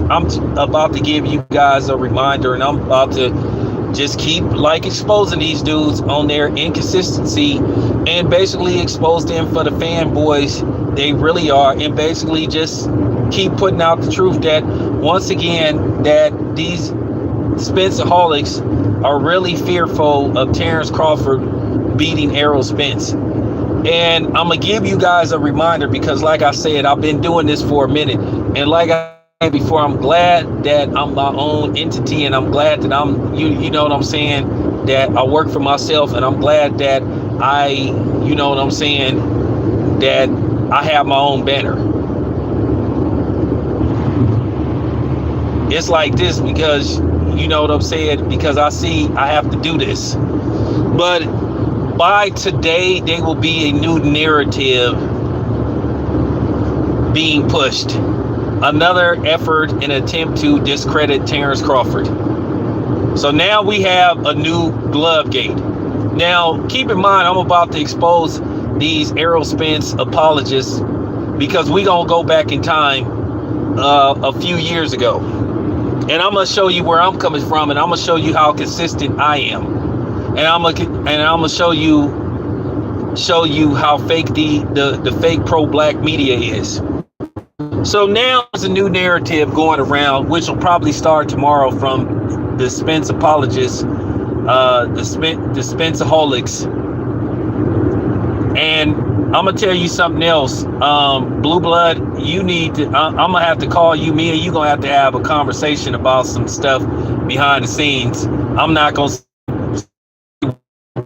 I'm about to give you guys a reminder, and I'm about to just keep like exposing these dudes on their inconsistency and basically expose them for the fanboys they really are, and basically just keep putting out the truth that once again that these Spenceaholics are really fearful of Terrence Crawford beating Errol Spence. And I'm gonna give you guys a reminder because, like I said, I've been doing this for a minute, and like I said before, I'm glad that I'm my own entity, and I'm glad that I'm you know what I'm saying, that I work for myself, and I'm glad that I, you know what I'm saying, that I have my own banner. It's like this because, you know what I'm saying, because I see I have to do this. But by today, there will be a new narrative being pushed. Another effort and attempt to discredit Terrence Crawford. So now we have a new glove gate. Now, keep in mind, I'm about to expose these Errol Spence apologists because we're going to go back in time a few years ago. And I'm going to show you where I'm coming from, and I'm going to show you how consistent I am. And I'm gonna show you how fake the fake pro-black media is. So now there's a new narrative going around, which will probably start tomorrow from the Spence apologists, the Spenceaholics. And I'm gonna tell you something else. Blue Blood, you need to. I'm gonna have to call you. Me and you gonna have a conversation about some stuff behind the scenes. I'm not gonna.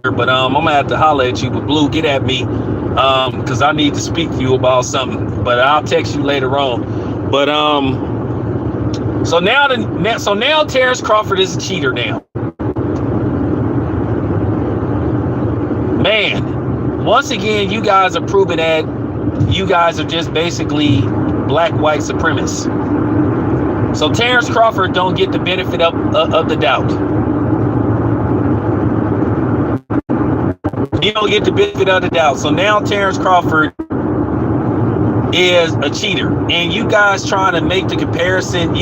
But I'm gonna have to holler at you. But Blue, get at me, because I need to speak to you about something. But I'll text you later on. But so now Terrence Crawford is a cheater now. Man, once again, you guys are proving that you guys are just basically black white supremacists. So Terrence Crawford don't get the benefit of the doubt. You don't get the benefit of the doubt. So now Terrence Crawford is a cheater. And you guys trying to make the comparison.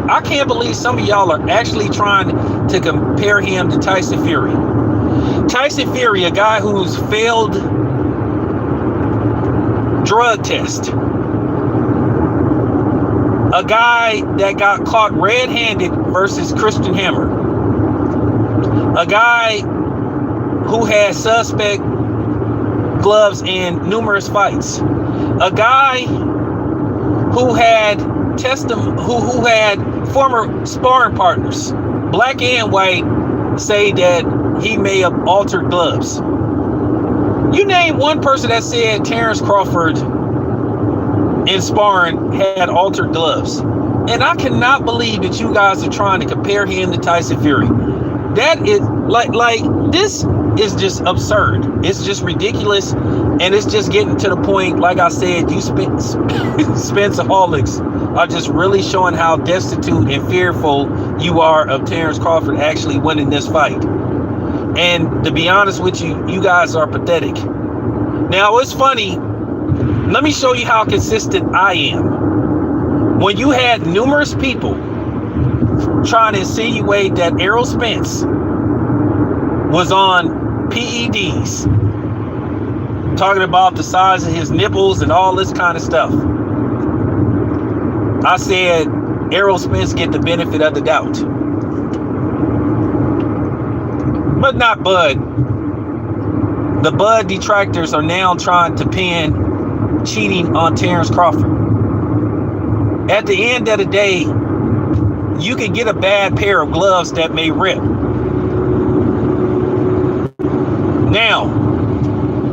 I can't believe some of y'all are actually trying to compare him to Tyson Fury. Tyson Fury, a guy who's failed drug test. A guy that got caught red-handed versus Christian Hammer. A guy who had suspect gloves in numerous fights. A guy who had who had former sparring partners, black and white, say that he may have altered gloves. You name one person that said Terrence Crawford in sparring had altered gloves. And I cannot believe that you guys are trying to compare him to Tyson Fury. That is like this is just absurd. It's just ridiculous, and it's just getting to the point. Like I said, you Spenceaholics are just really showing how destitute and fearful you are of Terrence Crawford actually winning this fight. And to be honest with you, you guys are pathetic. Now it's funny. Let me show you how consistent I am. When you had numerous people trying to insinuate that Errol Spence was on PEDs, talking about the size of his nipples and all this kind of stuff, I said Errol Spence get the benefit of the doubt. But not Bud. The Bud detractors are now trying to pin cheating on Terrence Crawford. At the end of the day, you can get a bad pair of gloves that may rip. Now,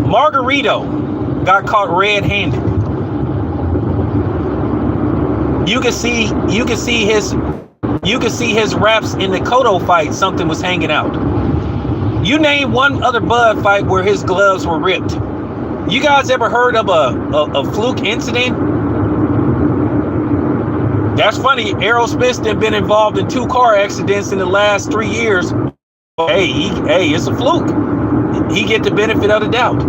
Margarito got caught red-handed. You can see his wraps in the Cotto fight. Something was hanging out. You name one other Bud fight where his gloves were ripped. You guys ever heard of a fluke incident? That's funny. Errol Spence has been involved in 2 car accidents in the last 3 years. Hey, it's a fluke. He get the benefit of the doubt.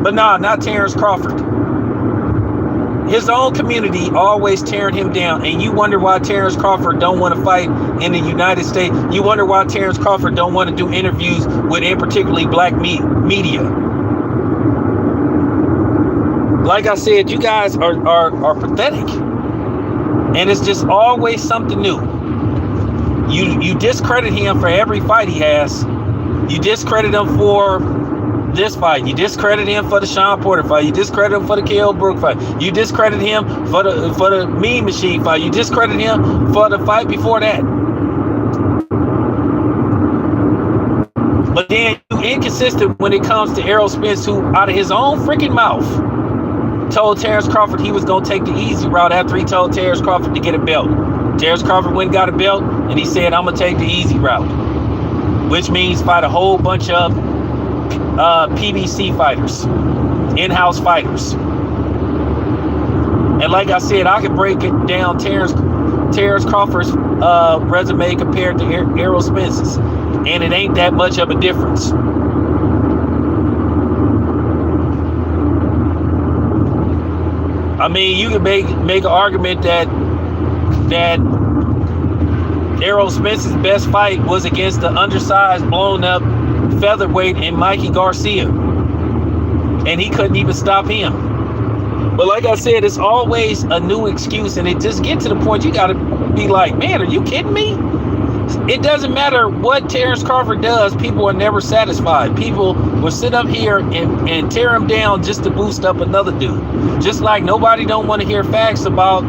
But nah, not Terrence Crawford. his own community always tearing him down, and you wonder why Terrence Crawford don't want to fight in the United States. You wonder why Terrence Crawford don't want to do interviews with, in particularly, black media. Like I said, you guys are pathetic, and it's just always something new. You discredit him for every fight he has. You discredit him for this fight. You discredit him for the Sean Porter fight. You discredit him for the Kell Brook fight. You discredit him for the Mean Machine fight. You discredit him for the fight before that. But then you inconsistent when it comes to Errol Spence, who out of his own freaking mouth told Terrence Crawford he was going to take the easy route after he told Terrence Crawford to get a belt. Terrence Crawford went and got a belt, and he said, I'm going to take the easy route, which means fight a whole bunch of PBC fighters, in-house fighters. And like I said, I could break it down Terrence Crawford's resume compared to Errol Spence's, and it ain't that much of a difference. I mean, you can make an argument that Errol Spence's best fight was against the undersized, blown up featherweight in Mikey Garcia, and he couldn't even stop him. But like I said, it's always a new excuse, and it just gets to the point you gotta be like, man, are you kidding me? It doesn't matter what Terrence Crawford does, people are never satisfied. People will sit up here and tear him down just to boost up another dude. Just like nobody don't want to hear facts about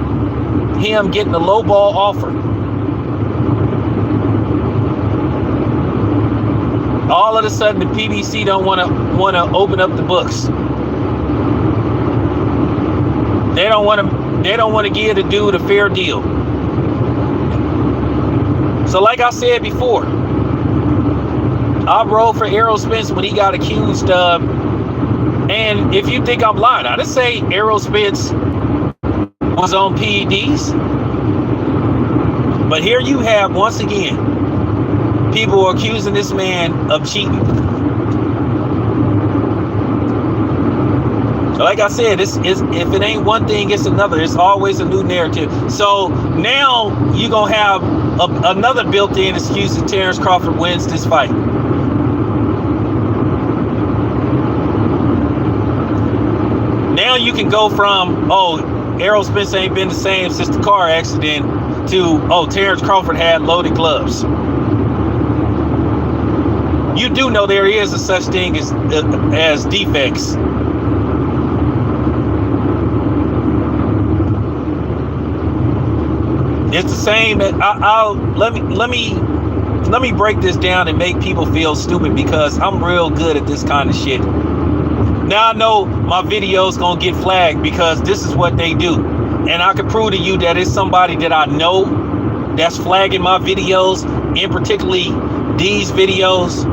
him getting a low ball offer. All of a sudden, the PBC don't want to open up the books. They don't want to give the dude a fair deal. So, like I said before, I rolled for Errol Spence when he got accused of. And if you think I'm lying, I didn't say Errol Spence was on PEDs. But here you have, once again, people are accusing this man of cheating. Like I said, if it ain't one thing, it's another. It's always a new narrative. So now you're going to have another built-in excuse that Terrence Crawford wins this fight. Now you can go from, oh, Errol Spence ain't been the same since the car accident, to, oh, Terrence Crawford had loaded gloves. You do know there is a such thing as defects. It's the same. Let me break this down and make people feel stupid, because I'm real good at this kind of shit. Now I know my video's gonna get flagged because this is what they do, and I can prove to you that it's somebody that I know that's flagging my videos, and particularly these videos,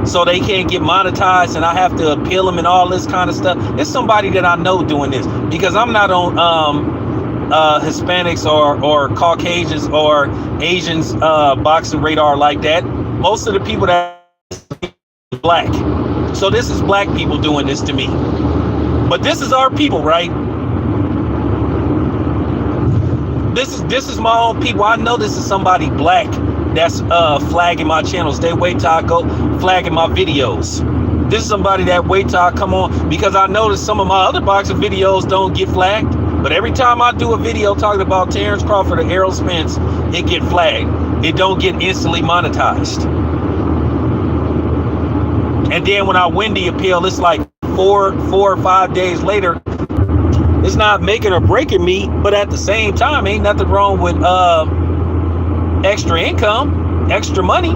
so they can't get monetized and I have to appeal them and all this kind of stuff. It's somebody that I know doing this, because I'm not on Hispanics or Caucasians or Asians boxing radar like that. Most of the people that are black. So this is black people doing this to me. But this is our people, right? This is my own people. I know this is somebody black that's flagging my channels. They wait till I go flagging my videos. This is somebody that wait till I come on, because I noticed some of my other boxing videos don't get flagged. But every time I do a video talking about Terrence Crawford or Errol Spence, it get flagged. It don't get instantly monetized. And then when I win the appeal, it's like four or 5 days later. It's not making or breaking me, but at the same time, ain't nothing wrong with extra income, extra money.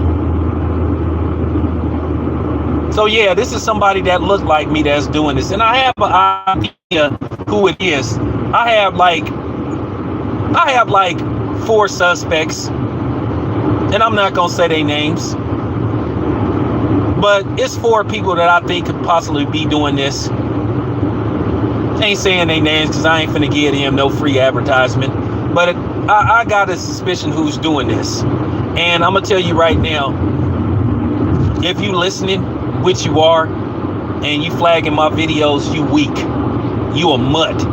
So yeah, this is somebody that looked like me that's doing this, and I have an idea who it is. I have like 4 suspects, and I'm not gonna say their names, but it's 4 people that I think could possibly be doing this. Ain't saying their names because I ain't finna give them no free advertisement, but I got a suspicion who's doing this. And I'm gonna tell you right now, if you listening, which you are, and you flagging my videos, you weak. You a mutt.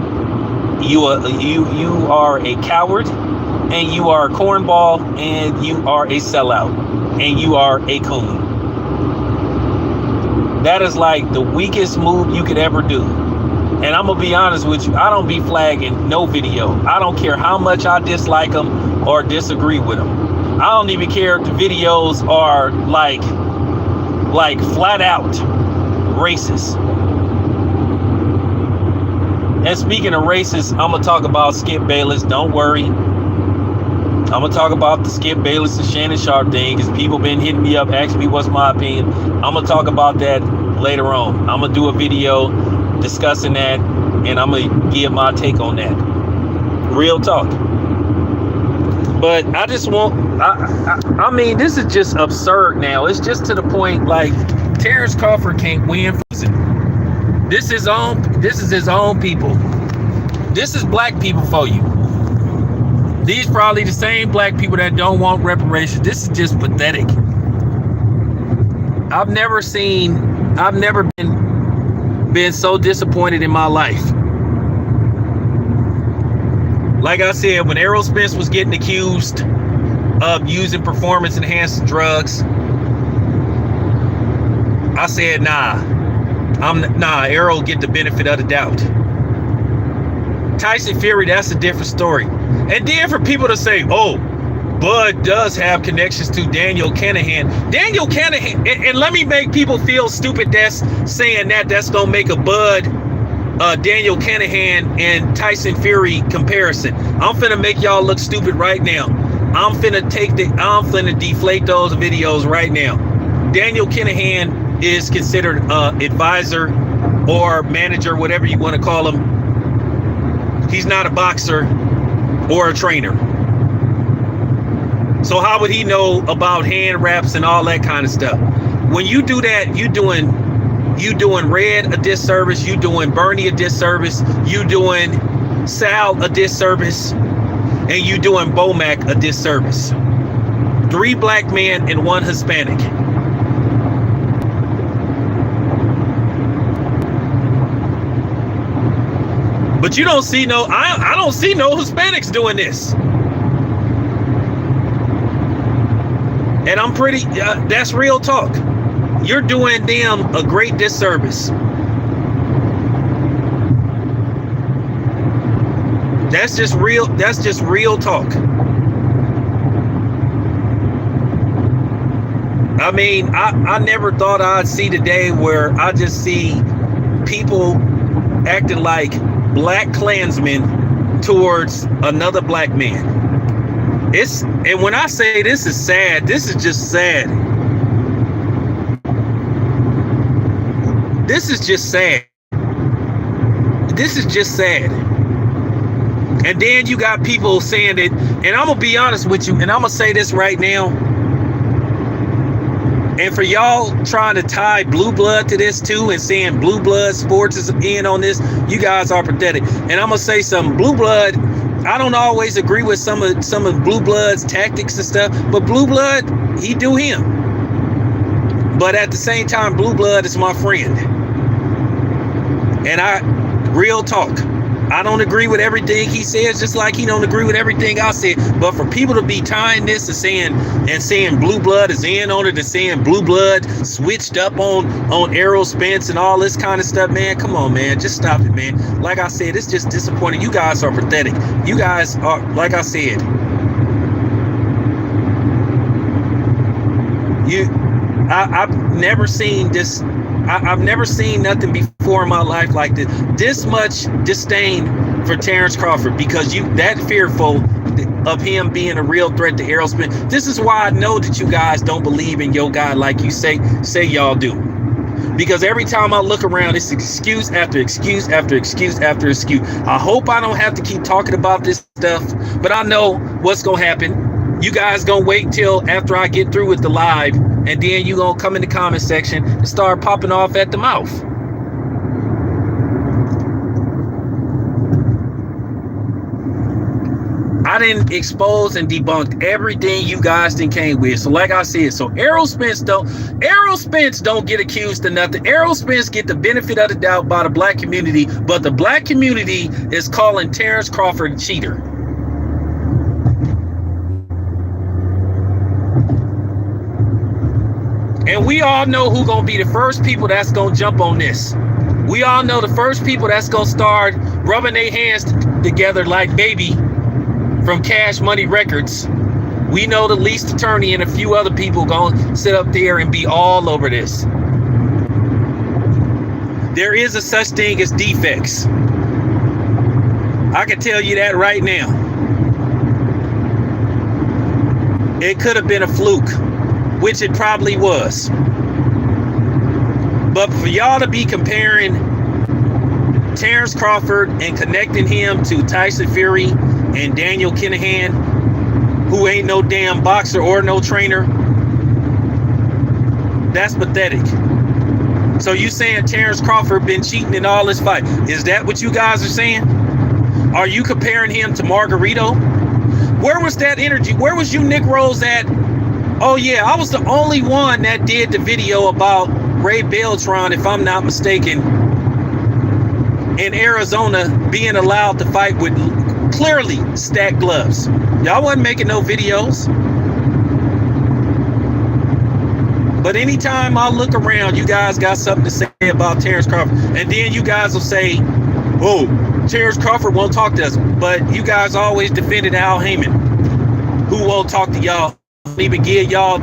You are a coward, and you are a cornball, and you are a sellout, and you are a coon. That is like the weakest move you could ever do. And I'm gonna be honest with you, I don't be flagging no video. I don't care how much I dislike them or disagree with them. I don't even care if the videos are like flat out racist. And speaking of racist, I'm gonna talk about Skip Bayless. Don't worry. I'm gonna talk about the Skip Bayless and Shannon Sharpe thing, because people been hitting me up, asking me what's my opinion. I'm gonna talk about that later on. I'm gonna do a video discussing that, and I'm gonna give my take on that. Real talk. But I just want, I mean, this is just absurd now. It's just to the point, like, Terrence Crawford can't win. This is his own people. This is black people for you. These probably the same black people that don't want reparations. This is just pathetic. I've never been so disappointed in my life. Like I said, when Errol Spence was getting accused of using performance enhancing drugs, I said, nah, Errol get the benefit of the doubt. Tyson Fury, that's a different story. And then for people to say, oh, Bud does have connections to Daniel Kanahan. Daniel Kanahan, and let me make people feel stupid that's saying that's gonna make a Bud, Daniel Kanahan and Tyson Fury comparison. I'm finna make y'all look stupid right now. I'm finna deflate those videos right now. Daniel Kanahan is considered advisor or manager, whatever you want to call him. He's not a boxer or a trainer. So how would he know about hand wraps and all that kind of stuff? When you do that, you doing Red a disservice, you doing Bernie a disservice, you doing Sal a disservice, and you doing Bomac a disservice. 3 black men and 1 Hispanic. But you don't see I don't see no Hispanics doing this. And I'm pretty, that's real talk. You're doing them a great disservice. That's just real talk. I mean, I never thought I'd see the day where I just see people acting like black Klansmen towards another black man. And when I say this is sad, this is just sad. This is just sad. This is just sad. And then you got people saying it, and I'm gonna be honest with you, and I'm gonna say this right now. And for y'all trying to tie blue blood to this too, and saying blue blood sports is in on this, you guys are pathetic. And I'm gonna say something. Blue blood, I don't always agree with some of Blue Blood's tactics and stuff, but Blue Blood, he do him. But at the same time, Blue Blood is my friend. And real talk, I don't agree with everything he says, just like he don't agree with everything I said. But for people to be tying this and saying Blue Blood is in on it, and saying Blue Blood switched up on Errol Spence and all this kind of stuff, man, come on, man, just stop it, man. Like I said, it's just disappointing. You guys are pathetic. You guys are, like I said, I've never seen this. I've never seen nothing before in my life like this. This much disdain for Terrence Crawford, because you that fearful of him being a real threat to Errol Spence. This is why I know that you guys don't believe in your guy like you say y'all do. Because every time I look around, it's excuse after excuse after excuse after excuse. I hope I don't have to keep talking about this stuff, but I know what's gonna happen. You guys gonna wait till after I get through with the live, and then you gonna come in the comment section and start popping off at the mouth. I didn't expose and debunked everything you guys didn't came with. So like I said, so Errol Spence don't get accused of nothing. Errol Spence get the benefit of the doubt by the black community, but the black community is calling Terrence Crawford a cheater. And we all know who gonna be the first people that's gonna jump on this. We all know the first people that's gonna start rubbing their hands together like Baby from Cash Money Records. We know the least attorney and a few other people gonna sit up there and be all over this. There is a such thing as defects. I can tell you that right now. It could have been a fluke, which it probably was. But for y'all to be comparing Terrence Crawford and connecting him to Tyson Fury and Daniel Kinahan, who ain't no damn boxer or no trainer, that's pathetic. So you saying Terrence Crawford been cheating in all this fight? Is that what you guys are saying? Are you comparing him to Margarito? Where was that energy? Where was you, Nick Rose, at? Oh yeah, I was the only one that did the video about Ray Beltran, if I'm not mistaken, in Arizona being allowed to fight with clearly stacked gloves. Y'all wasn't making no videos. But anytime I look around, you guys got something to say about Terrence Crawford. And then you guys will say, oh, Terrence Crawford won't talk to us. But you guys always defended Al Heyman, who won't talk to y'all, even give y'all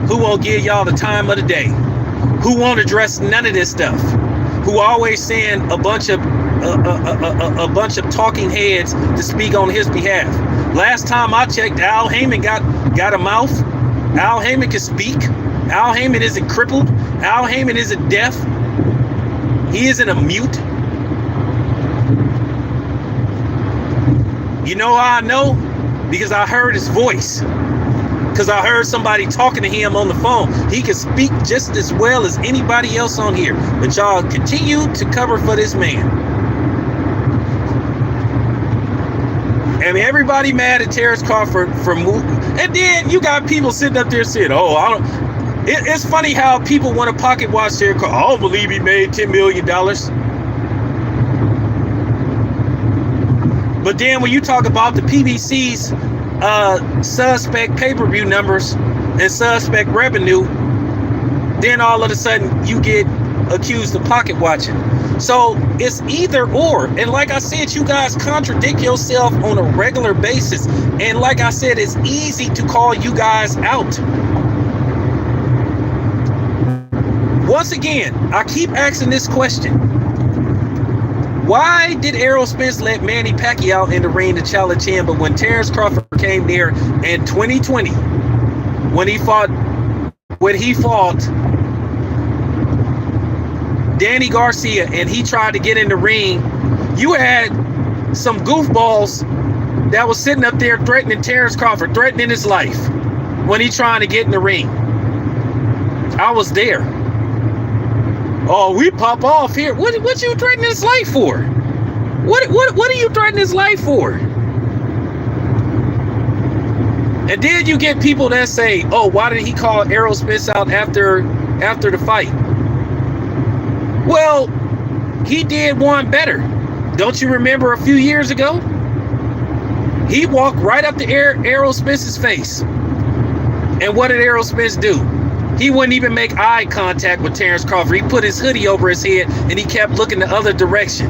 who won't give y'all the time of the day, who won't address none of this stuff, who always send a bunch of talking heads to speak on his behalf. Last time I checked, Al Heyman got a mouth. Al Heyman can speak. Al Heyman isn't crippled. Al Heyman isn't deaf. He isn't a mute. You know how I know? Because I heard his voice. Because I heard somebody talking to him on the phone. He can speak just as well as anybody else on here. But y'all continue to cover for this man. And everybody mad at Terrence Crawford for moving. And then you got people sitting up there saying, oh, I don't. It's funny how people want to pocket watch Terrence Crawford. I don't believe he made $10 million. But then when you talk about the PBC's suspect pay-per-view numbers and suspect revenue, then all of a sudden you get accused of pocket watching. So it's either or. And like I said, you guys contradict yourself on a regular basis. And like I said, it's easy to call you guys out. Once again, I keep asking this question. Why did Errol Spence let Manny Pacquiao in the ring to challenge him, but when Terrence Crawford came there in 2020, when he fought Danny Garcia and he tried to get in the ring, you had some goofballs that was sitting up there threatening Terrence Crawford, threatening his life when he trying to get in the ring. I was there. Oh, we pop off here. What you threatening his life for? What are you threatening his life for? And then you get people that say, oh, why did he call Errol Spence out after the fight? Well, he did one better. Don't you remember a few years ago? He walked right up to Errol Spence's face. And what did Errol Spence do? He wouldn't even make eye contact with Terrence Crawford. He put his hoodie over his head and he kept looking the other direction.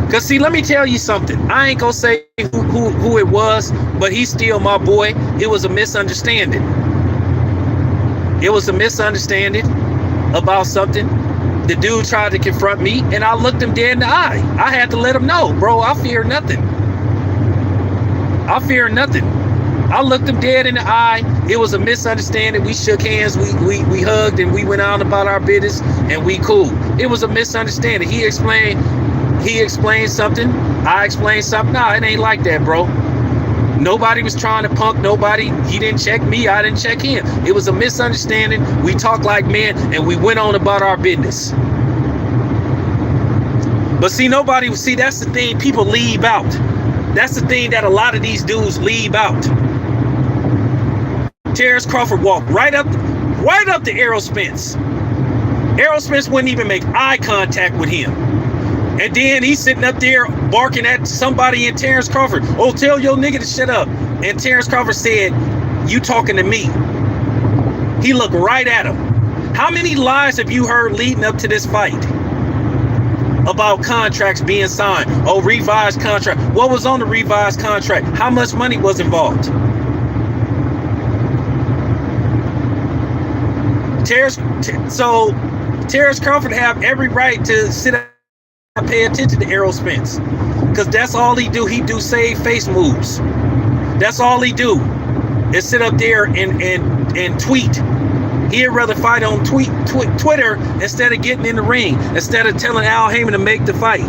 Because see, let me tell you something. I ain't gonna say who it was, but he's still my boy. It was a misunderstanding. It was a misunderstanding about something. The dude tried to confront me and I looked him dead in the eye. I had to let him know, bro, I fear nothing. I fear nothing. I looked him dead in the eye. It was a misunderstanding. We shook hands, we hugged, and we went on about our business, and we cool. It was a misunderstanding. He explained something. I explained something. Nah, it ain't like that, bro. Nobody was trying to punk nobody. He didn't check me. I didn't check him. It was a misunderstanding. We talked like men, and we went on about our business. But see, that's the thing people leave out. That's the thing that a lot of these dudes leave out. Terrence Crawford walked right up to Errol Spence. Errol Spence wouldn't even make eye contact with him. And then he's sitting up there barking at somebody in Terrence Crawford. Oh, tell your nigga to shut up. And Terrence Crawford said, you talking to me. He looked right at him. How many lies have you heard leading up to this fight? About contracts being signed. Oh, revised contract. What was on the revised contract? How much money was involved? Terrence Crawford have every right to sit down and pay attention to Errol Spence. Because that's all he do. He do save face moves. That's all he do. Is sit up there and tweet. He'd rather fight on Twitter instead of getting in the ring, instead of telling Al Heyman to make the fight.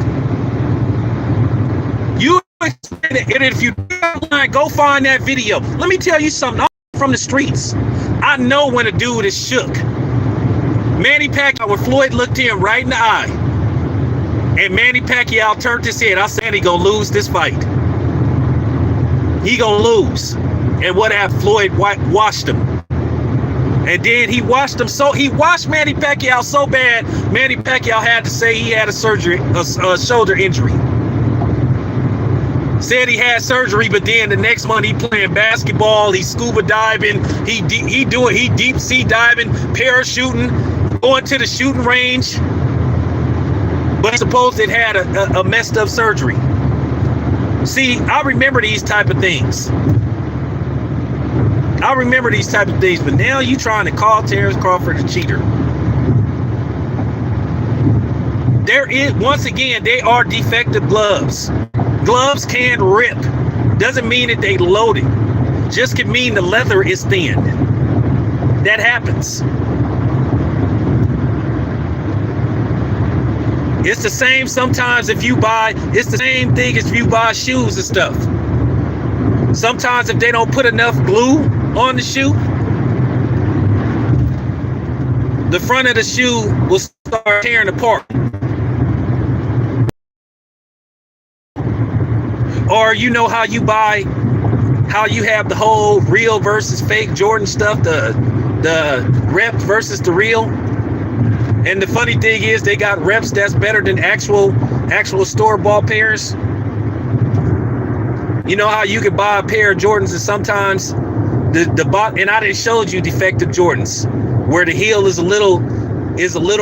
You explain it, and if you go find that video. Let me tell you something. I'm from the streets. I know when a dude is shook. Manny Pacquiao, when Floyd looked him right in the eye, and Manny Pacquiao turned his head, I said he gonna lose this fight. He gonna lose. And what happened? Floyd washed him. And then he washed Manny Pacquiao so bad, Manny Pacquiao had to say he had a shoulder injury. Said he had surgery, but then the next month he playing basketball, he scuba diving, he deep sea diving, parachuting, going to the shooting range. But he supposed it had a messed up surgery. See, I remember these type of things. But now you trying to call Terrence Crawford a cheater. Once again, they are defective gloves. Gloves can rip. Doesn't mean that they loaded. Just can mean the leather is thin. That happens. It's the same sometimes it's the same thing as if you buy shoes and stuff. Sometimes if they don't put enough glue on the shoe, the front of the shoe will start tearing apart. Or you know how you have the whole real versus fake Jordan stuff, the rep versus the real. And the funny thing is they got reps that's better than actual store-bought pairs. You know how you could buy a pair of Jordans and sometimes the bot, and I done showed you defective Jordans where the heel is a little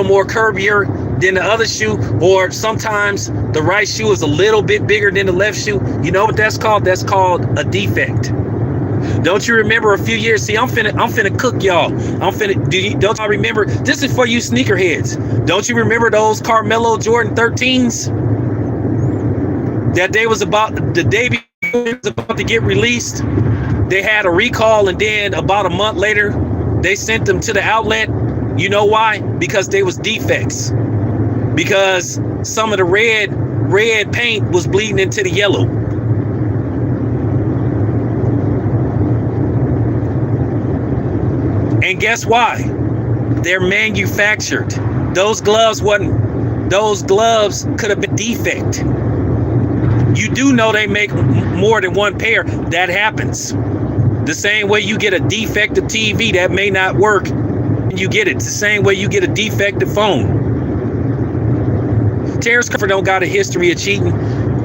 more curvier than the other shoe, or sometimes the right shoe is a little bit bigger than the left shoe. You know what that's called? That's called a defect. Don't you remember a few years? See, I'm finna cook y'all. Don't y'all remember? This is for you sneakerheads. Don't you remember those Carmelo Jordan 13s? That they was about the day before it was about to get released. They had a recall, and then about a month later, they sent them to the outlet. You know why? Because they was defects. Because some of the red paint was bleeding into the yellow. And guess why? They're manufactured. Those gloves could have been defect. You do know they make more than one pair. That happens. The same way you get a defective TV that may not work, you get it. It's the same way you get a defective phone. Terrence Crawford don't got a history of cheating.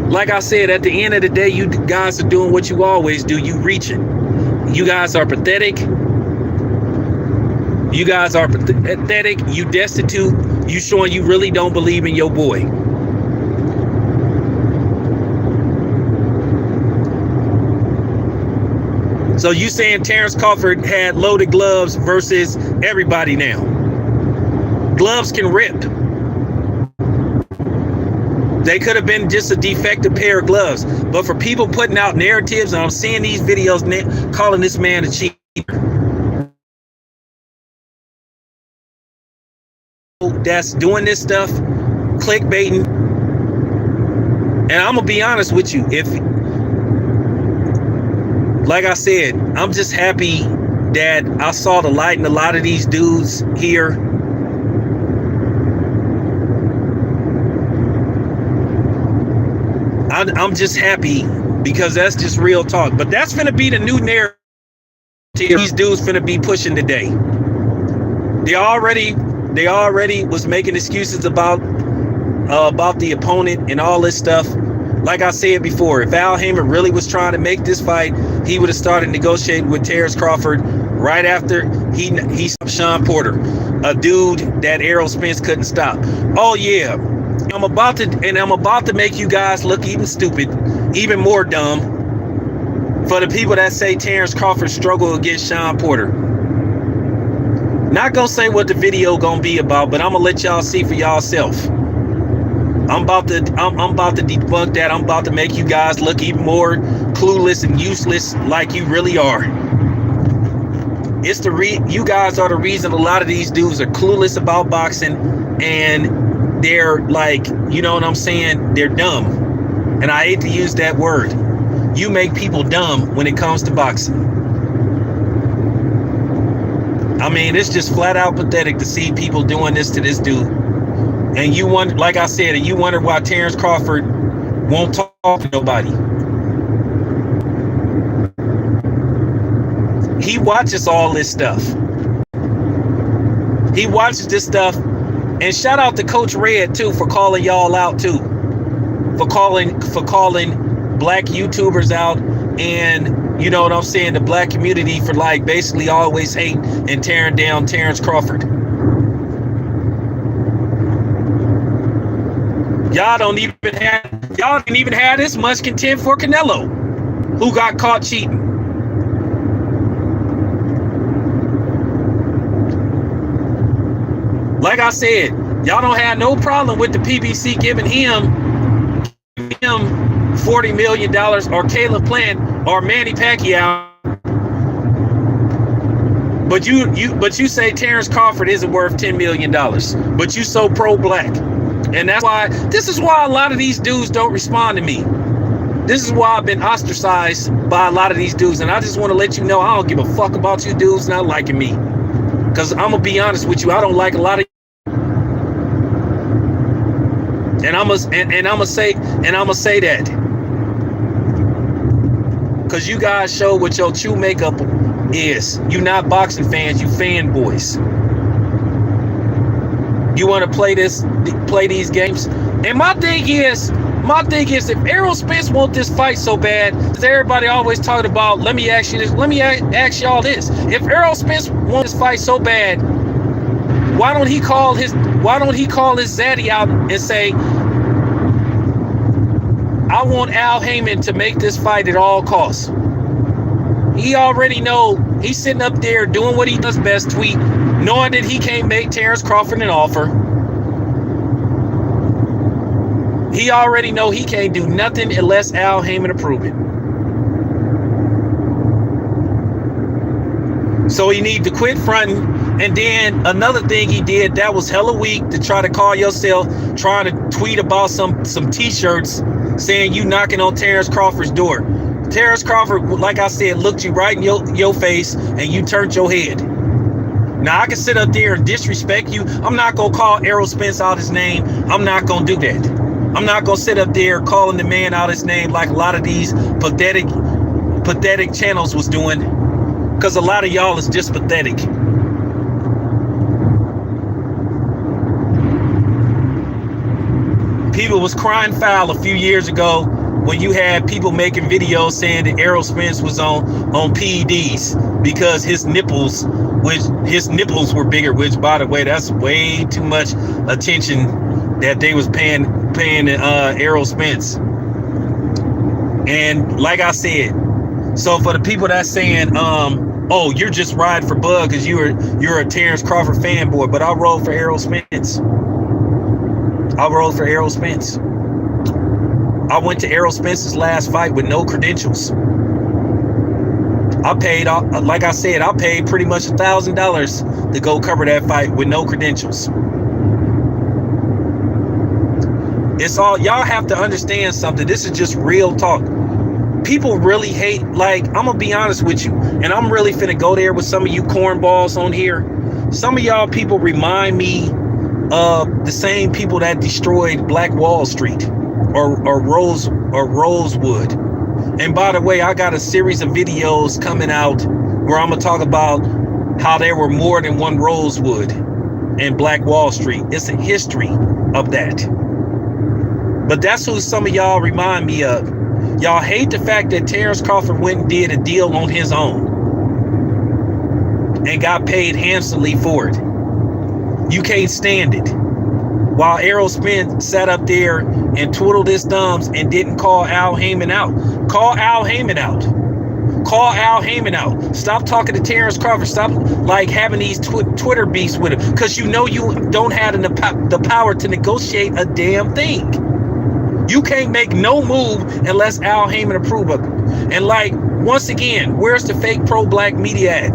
Like I said, at the end of the day, you guys are doing what you always do. You reaching. You guys are pathetic. You guys are pathetic. You destitute. You showing you really don't believe in your boy. So you saying Terrence Crawford had loaded gloves versus everybody now? Gloves can rip. They could have been just a defective pair of gloves. But for people putting out narratives, and I'm seeing these videos calling this man a cheater. That's doing this stuff, clickbaiting. And I'm gonna be honest with you, like I said, I'm just happy that I saw the light in a lot of these dudes here. I'm just happy because that's just real talk. But that's gonna be the new narrative these dudes finna be pushing today. They already was making excuses about the opponent and all this stuff. Like I said before, if Al Haymon really was trying to make this fight, he would have started negotiating with Terrence Crawford right after he stopped Sean Porter, a dude that Errol Spence couldn't stop. Oh yeah, I'm about to make you guys look even stupid, even more dumb, for the people that say Terrence Crawford struggled against Sean Porter. Not gonna say what the video gonna be about, but I'm gonna let y'all see for y'allself. I'm about to debunk that. I'm about to make you guys look even more clueless and useless like you really are. You guys are the reason a lot of these dudes are clueless about boxing, and they're like, you know what I'm saying? They're dumb. And I hate to use that word. You make people dumb when it comes to boxing. I mean, it's just flat out pathetic to see people doing this to this dude. And you wonder, like I said, and you wonder why Terrence Crawford won't talk to nobody. He watches all this stuff. He watches this stuff. And shout out to Coach Red too for calling y'all out too. For calling black YouTubers out, and you know what I'm saying, the black community for like basically always hating and tearing down Terrence Crawford. Y'all didn't even have this much content for Canelo, who got caught cheating. Like I said, y'all don't have no problem with the PBC giving him $40 million, or Caleb Plant or Manny Pacquiao. But you say Terrence Crawford isn't worth $10 million. But you so pro-black. And this is why a lot of these dudes don't respond to me. This is why I've been ostracized by a lot of these dudes. And I just want to let you know, I don't give a fuck about you dudes not liking me. Because I'm going to be honest with you, I don't like a lot of. And I'm gonna say that. Because you guys show what your true makeup is. You not boxing fans, you fanboys. You want to play these games. And my thing is, if Errol Spence want this fight so bad, because everybody always talking about, let me ask you this, let me ask y'all this. If Errol Spence wants this fight so bad, why don't he call his zaddy out and say, I want Al Haymon to make this fight at all costs. He already know, he's sitting up there doing what he does best, tweet, knowing that he can't make Terrence Crawford an offer. He already know he can't do nothing unless Al Haymon approve it. So he need to quit fronting. And then another thing he did that was hella weak, to try to call yourself, trying to tweet about some t-shirts saying you knocking on Terrence Crawford's door. Terrence Crawford, like I said, looked you right in your face and you turned your head. Now I can sit up there and disrespect you. I'm not gonna call Errol Spence out his name. I'm not gonna do that. I'm not gonna sit up there calling the man out his name like a lot of these pathetic channels was doing, because a lot of y'all is just pathetic. People was crying foul a few years ago when you had people making videos saying that Errol Spence was on PEDs because his nipples were bigger, which, by the way, that's way too much attention that they was paying Errol Spence. And like I said, so for the people that's saying, oh, you're just riding for Bud because you're a Terrence Crawford fanboy, but I rolled for Errol Spence. I went to Errol Spence's last fight with no credentials. I paid pretty much $1,000 to go cover that fight with no credentials. It's all, y'all have to understand something. This is just real talk. People really hate, like, I'm gonna be honest with you, and I'm really finna go there with some of you cornballs on here. Some of y'all people remind me of the same people that destroyed Black Wall Street or Rosewood. And by the way, I got a series of videos coming out where I'm going to talk about how there were more than one Rosewood and Black Wall Street. It's a history of that. But that's who some of y'all remind me of. Y'all hate the fact that Terrence Crawford went and did a deal on his own and got paid handsomely for it. You can't stand it. While Errol Spence sat up there and twiddled his thumbs and didn't call Al Heyman out. Call Al Heyman out. Call Al Heyman out. Stop talking to Terrence Crawford. Stop like having these Twitter beefs with him, because you know you don't have the power to negotiate a damn thing. You can't make no move unless Al Heyman approve of it. And like, once again, where's the fake pro-black media at?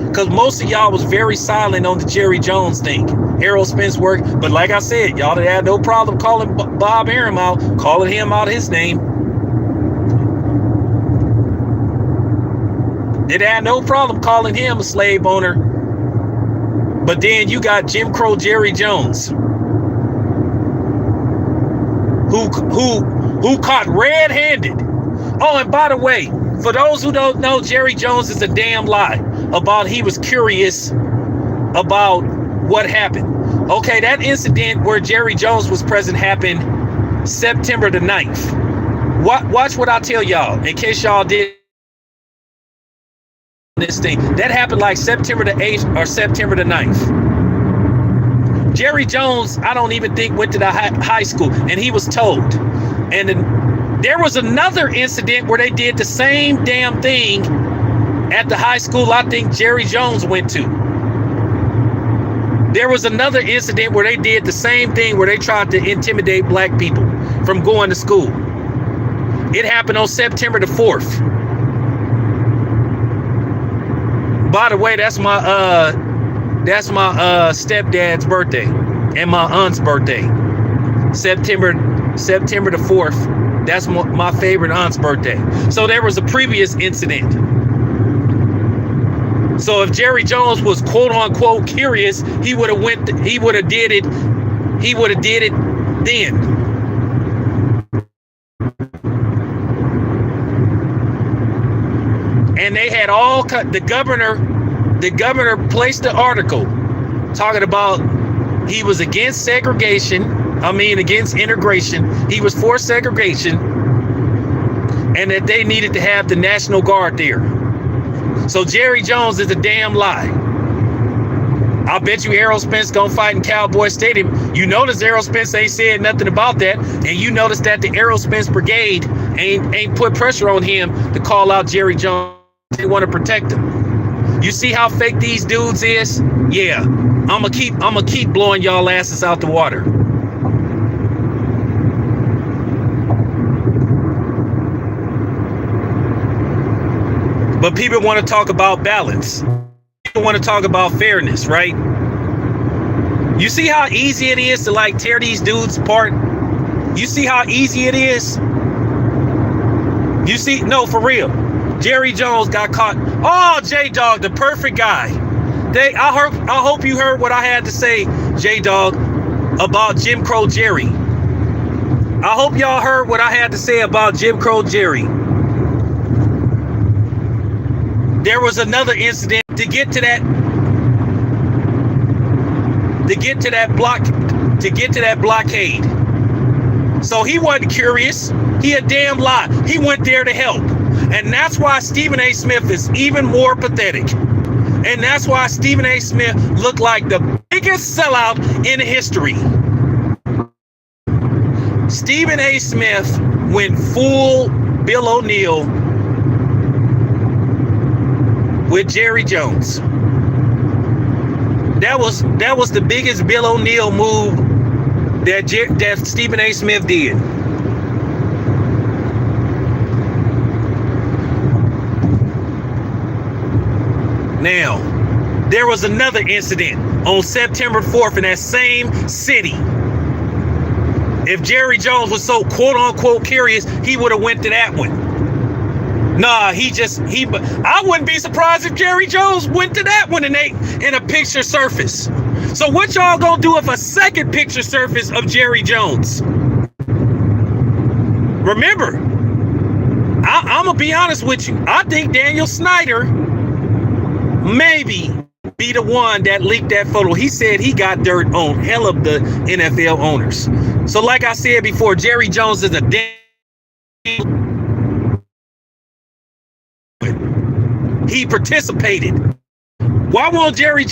Because most of y'all was very silent on the Jerry Jones thing. Errol Spence work. But like I said, y'all that had no problem calling Bob Arum out, calling him out his name. They had no problem calling him a slave owner. But then you got Jim Crow Jerry Jones, who caught red-handed. Oh, and by the way, for those who don't know, Jerry Jones is a damn lie about he was curious about what happened. Okay, that incident where Jerry Jones was present happened September the 9th. Watch what I tell y'all, in case y'all did this thing. That happened like September the 8th or September the 9th. Jerry Jones, I don't even think went to the high school, and he was told. And then there was another incident where they did the same damn thing at the high school I think Jerry Jones went to. There was another incident where they did the same thing, where they tried to intimidate black people from going to school. It happened on September the 4th. By the way, that's my stepdad's birthday and my aunt's birthday. September the 4th. That's my favorite aunt's birthday. So there was a previous incident. So if Jerry Jones was quote unquote curious, he would have did it then. And they had all cut. The governor placed the article talking about he was against against integration. He was for segregation, and that they needed to have the National Guard there. So Jerry Jones is a damn lie. I bet you Errol Spence gonna fight in Cowboy Stadium. You notice Errol Spence ain't said nothing about that, and you notice that the Errol Spence Brigade ain't put pressure on him to call out Jerry Jones. They want to protect him. You see how fake these dudes is? Yeah, I'ma keep blowing y'all asses out the water. But people want to talk about balance. People want to talk about fairness, right? You see how easy it is to like tear these dudes apart? You see how easy it is? You see, no, for real. Jerry Jones got caught. Oh, J-Dog, the perfect guy. I hope you heard what I had to say, J-Dog, about Jim Crow Jerry. I hope y'all heard what I had to say about Jim Crow Jerry. There was another incident to get to that blockade. So he wasn't curious. He a damn lie. He went there to help. And that's why Stephen A. Smith is even more pathetic. And that's why Stephen A. Smith looked like the biggest sellout in history. Stephen A. Smith went full Bill O'Neal with Jerry Jones. That was the biggest Bill O'Neal move that Stephen A. Smith did. Now, there was another incident on September 4th in that same city. If Jerry Jones was so quote unquote curious, he would have went to that one. Nah, I wouldn't be surprised if Jerry Jones went to that one and a picture surface. So what y'all gonna do if a second picture surface of Jerry Jones? Remember, I'm gonna be honest with you. I think Daniel Snyder maybe be the one that leaked that photo. He said he got dirt on hell of the NFL owners. So like I said before, Jerry Jones is a he participated. Why won't Jerry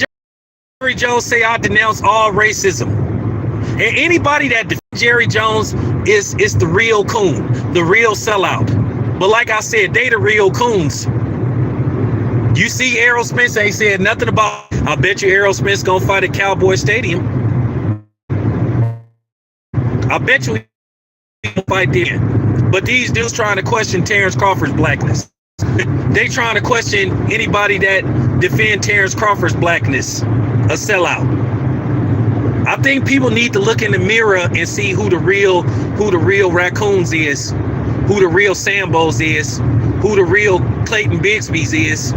Jones say I denounce all racism? And anybody that defends Jerry Jones is the real coon, the real sellout. But like I said, they the real coons. You see Errol Spence ain't said nothing about, I bet you Errol Spence gonna fight at Cowboy Stadium. I bet you he'll fight then. But these dudes trying to question Terrence Crawford's blackness. They trying to question anybody that defend Terrence Crawford's blackness. A sellout. I think people need to look in the mirror and see who the real Raccoons is, who the real Sambos is, who the real Clayton Bigsby's is.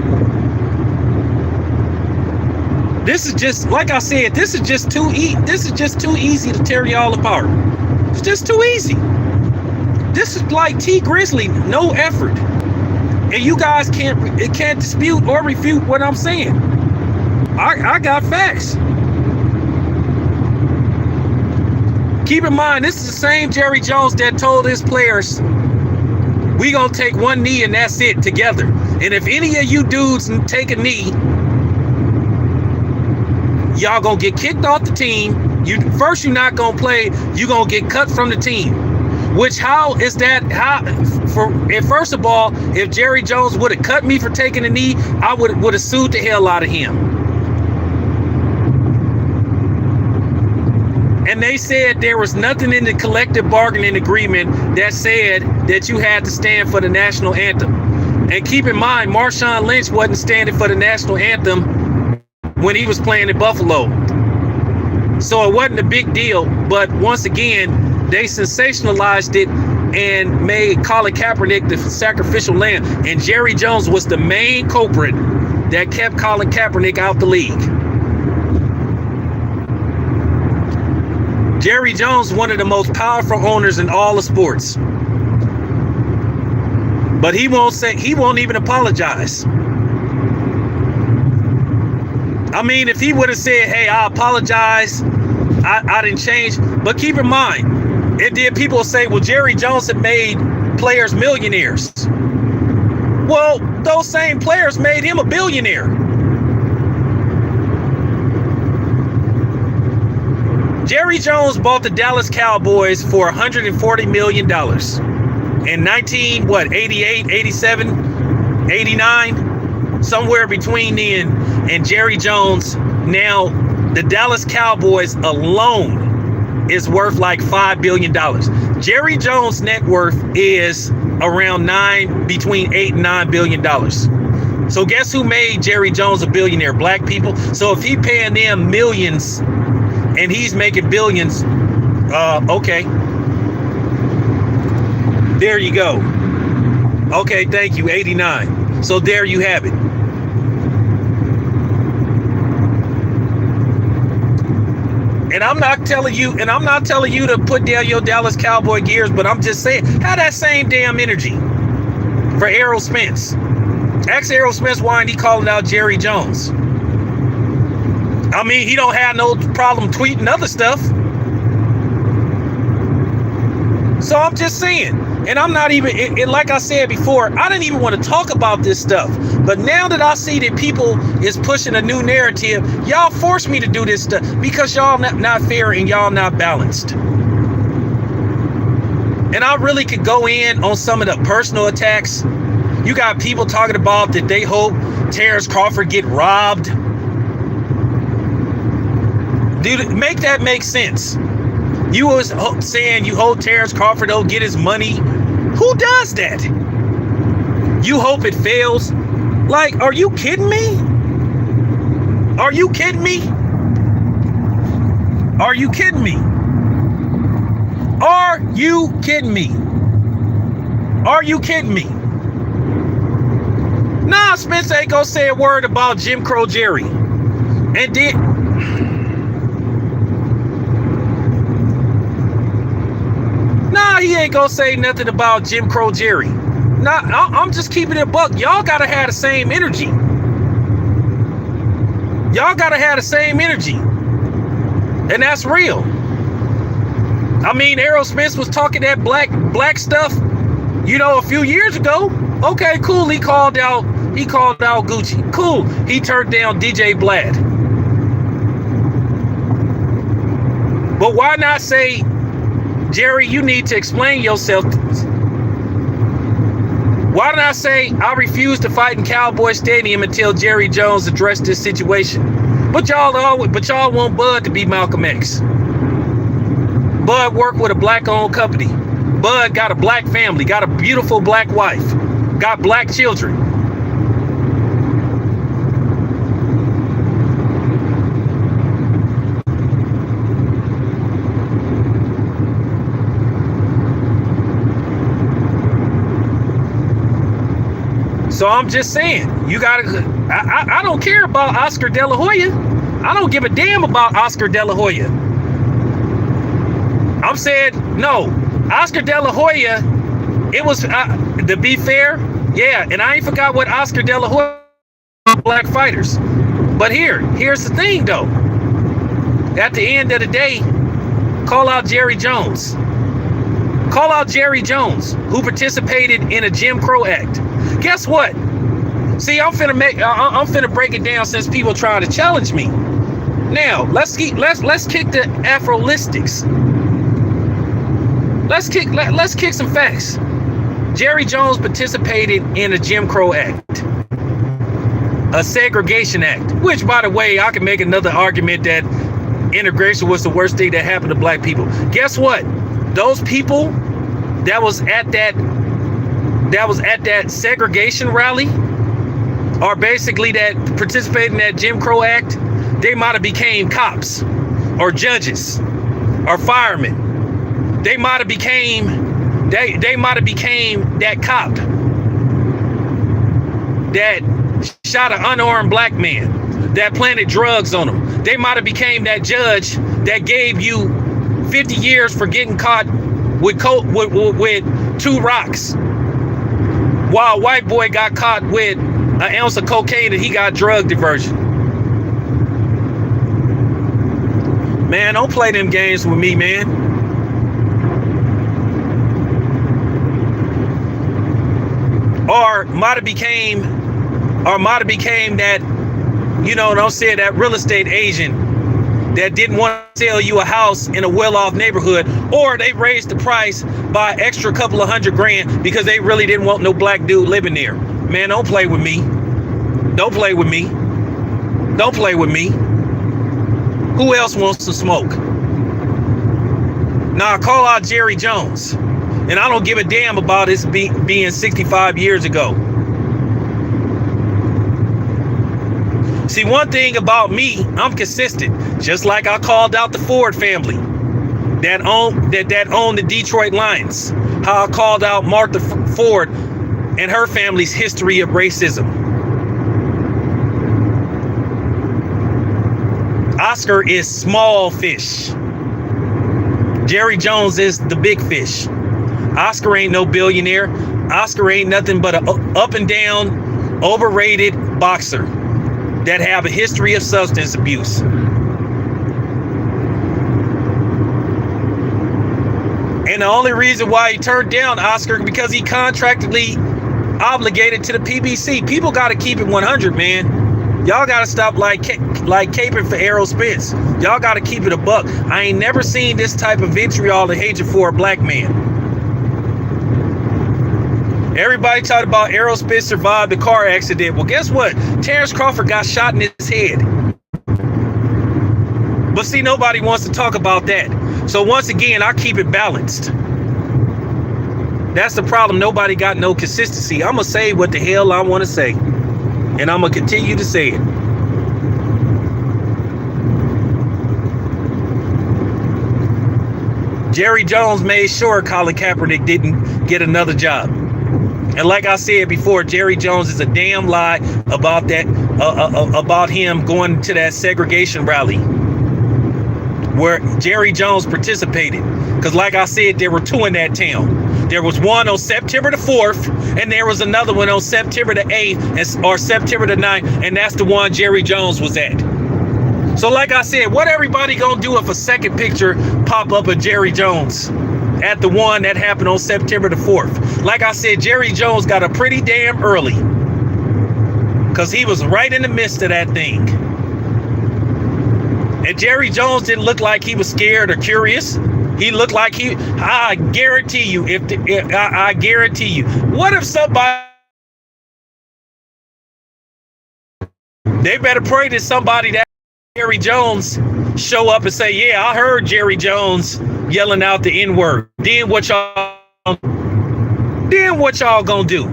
This is just, like I said, this is just too easy to tear y'all apart. It's just too easy. This is like T Grizzly, no effort. And you guys can't dispute or refute what I'm saying. I got facts. Keep in mind, this is the same Jerry Jones that told his players, we gonna take one knee and that's it together. And if any of you dudes take a knee, y'all gonna get kicked off the team. You're not gonna play, you gonna get cut from the team. Which, how is that? First of all, if Jerry Jones would have cut me for taking a knee, I would have sued the hell out of him. And they said there was nothing in the collective bargaining agreement that said that you had to stand for the national anthem. And keep in mind, Marshawn Lynch wasn't standing for the national anthem when he was playing in Buffalo. So it wasn't a big deal. But once again, they sensationalized it and made Colin Kaepernick the sacrificial lamb. And Jerry Jones was the main culprit that kept Colin Kaepernick out the league. Jerry Jones, one of the most powerful owners in all of sports. But he won't even apologize. I mean, if he would have said, hey, I apologize, I didn't change. But keep in mind, it did people say, well, Jerry Jones had made players millionaires. Well, those same players made him a billionaire. Jerry Jones bought the Dallas Cowboys for $140 million in 88, 87, 89, somewhere between then. And Jerry Jones, now the Dallas Cowboys alone is worth like $5 billion. Jerry Jones' net worth is around between $8 and $9 billion. So guess who made Jerry Jones a billionaire? Black people. So if he paying them millions and he's making billions, okay. There you go. Okay, thank you, 89. So there you have it. And I'm not telling you to put down your Dallas Cowboy gears, but I'm just saying, have that same damn energy for Errol Spence. Ask Errol Spence why ain't he calling out Jerry Jones. I mean, he don't have no problem tweeting other stuff. So I'm just saying, and I'm not even, like I said before, I didn't even want to talk about this stuff. But now that I see that people is pushing a new narrative, y'all force me to do this stuff because y'all not fair and y'all not balanced. And I really could go in on some of the personal attacks. You got people talking about that they hope Terrence Crawford get robbed. Dude, make that make sense. You was saying you hope Terrence Crawford don't get his money. Who does that? You hope it fails? Like, are you kidding me? Are you kidding me? Are you kidding me? Are you kidding me? Are you kidding me? Nah, Spence ain't gonna say a word about Jim Crow Jerry. And then he ain't gonna say nothing about Jim Crow Jerry. I'm just keeping it a buck. Y'all gotta have the same energy. Y'all gotta have the same energy, and that's real. I mean, Errol Spence was talking that black stuff, a few years ago. Okay, cool. He called out Gucci. Cool. He turned down DJ Vlad. But why not say, Jerry, you need to explain yourself. Why did I say I refuse to fight in Cowboy Stadium until Jerry Jones addressed this situation? But y'all want Bud to be Malcolm X. Bud worked with a black-owned company. Bud got a black family, got a beautiful black wife, got black children. So I'm just saying, I don't care about Oscar De La Hoya. I don't give a damn about Oscar De La Hoya. I'm saying, no, Oscar De La Hoya, it was, to be fair, yeah, and I ain't forgot what Oscar De La Hoya black fighters. But here's the thing, though. At the end of the day, call out Jerry Jones. Call out Jerry Jones, who participated in a Jim Crow Act. Guess what? See, I'm finna break it down since people trying to challenge me. Now, let's kick the Afrolistics. Let's kick some facts. Jerry Jones participated in a Jim Crow Act, a segregation act, which, by the way, I can make another argument that integration was the worst thing that happened to black people. Guess what? Those people that was at that segregation rally, or basically that participated in that Jim Crow Act, they might have became cops or judges or firemen. They might have became that cop that shot an unarmed black man, that planted drugs on him. They might have became that judge that gave you 50 years for getting caught with 2 rocks, while a white boy got caught with an ounce of cocaine and he got drug diversion. Man, don't play them games with me, man. Or might have became that, don't say that real estate agent that didn't want to sell you a house in a well-off neighborhood, or they raised the price by extra couple of $100,000 because they really didn't want no black dude living there. Man, don't play with me. Don't play with me. Don't play with me. Who else wants to smoke? Now, call out Jerry Jones. And I don't give a damn about this being 65 years ago. See, one thing about me, I'm consistent. Just like I called out the Ford family that owned the Detroit Lions. How I called out Martha Ford and her family's history of racism. Oscar is small fish. Jerry Jones is the big fish. Oscar ain't no billionaire. Oscar ain't nothing but a up and down, overrated boxer that have a history of substance abuse. And the only reason why he turned down Oscar because he contractually obligated to the PBC. People got to keep it 100, man. Y'all got to stop like caping for Errol Spence. Y'all got to keep it a buck. I ain't never seen this type of vitriol and hatred for a black man. Everybody talked about Errol Spence survived the car accident. Well, guess what? Terrence Crawford got shot in his head. But see, nobody wants to talk about that. So once again, I keep it balanced. That's the problem. Nobody got no consistency. I'm going to say what the hell I want to say. And I'm going to continue to say it. Jerry Jones made sure Colin Kaepernick didn't get another job. And like I said before, Jerry Jones is a damn lie about that, about him going to that segregation rally. where Jerry Jones participated. Because like I said, there were two in that town. There was one on September the 4th, and there was another one on September the 8th or September the 9th, and that's the one Jerry Jones was at. So like I said, what everybody gonna do if a second picture pop up of Jerry Jones at the one that happened on September the 4th? Like I said, Jerry Jones got up pretty damn early because he was right in the midst of that thing. And Jerry Jones didn't look like he was scared or curious. He looked like I guarantee you, I guarantee you, what if somebody, they better pray that somebody that Jerry Jones show up and say, yeah, I heard Jerry Jones yelling out the N-word. Then what y'all gonna do?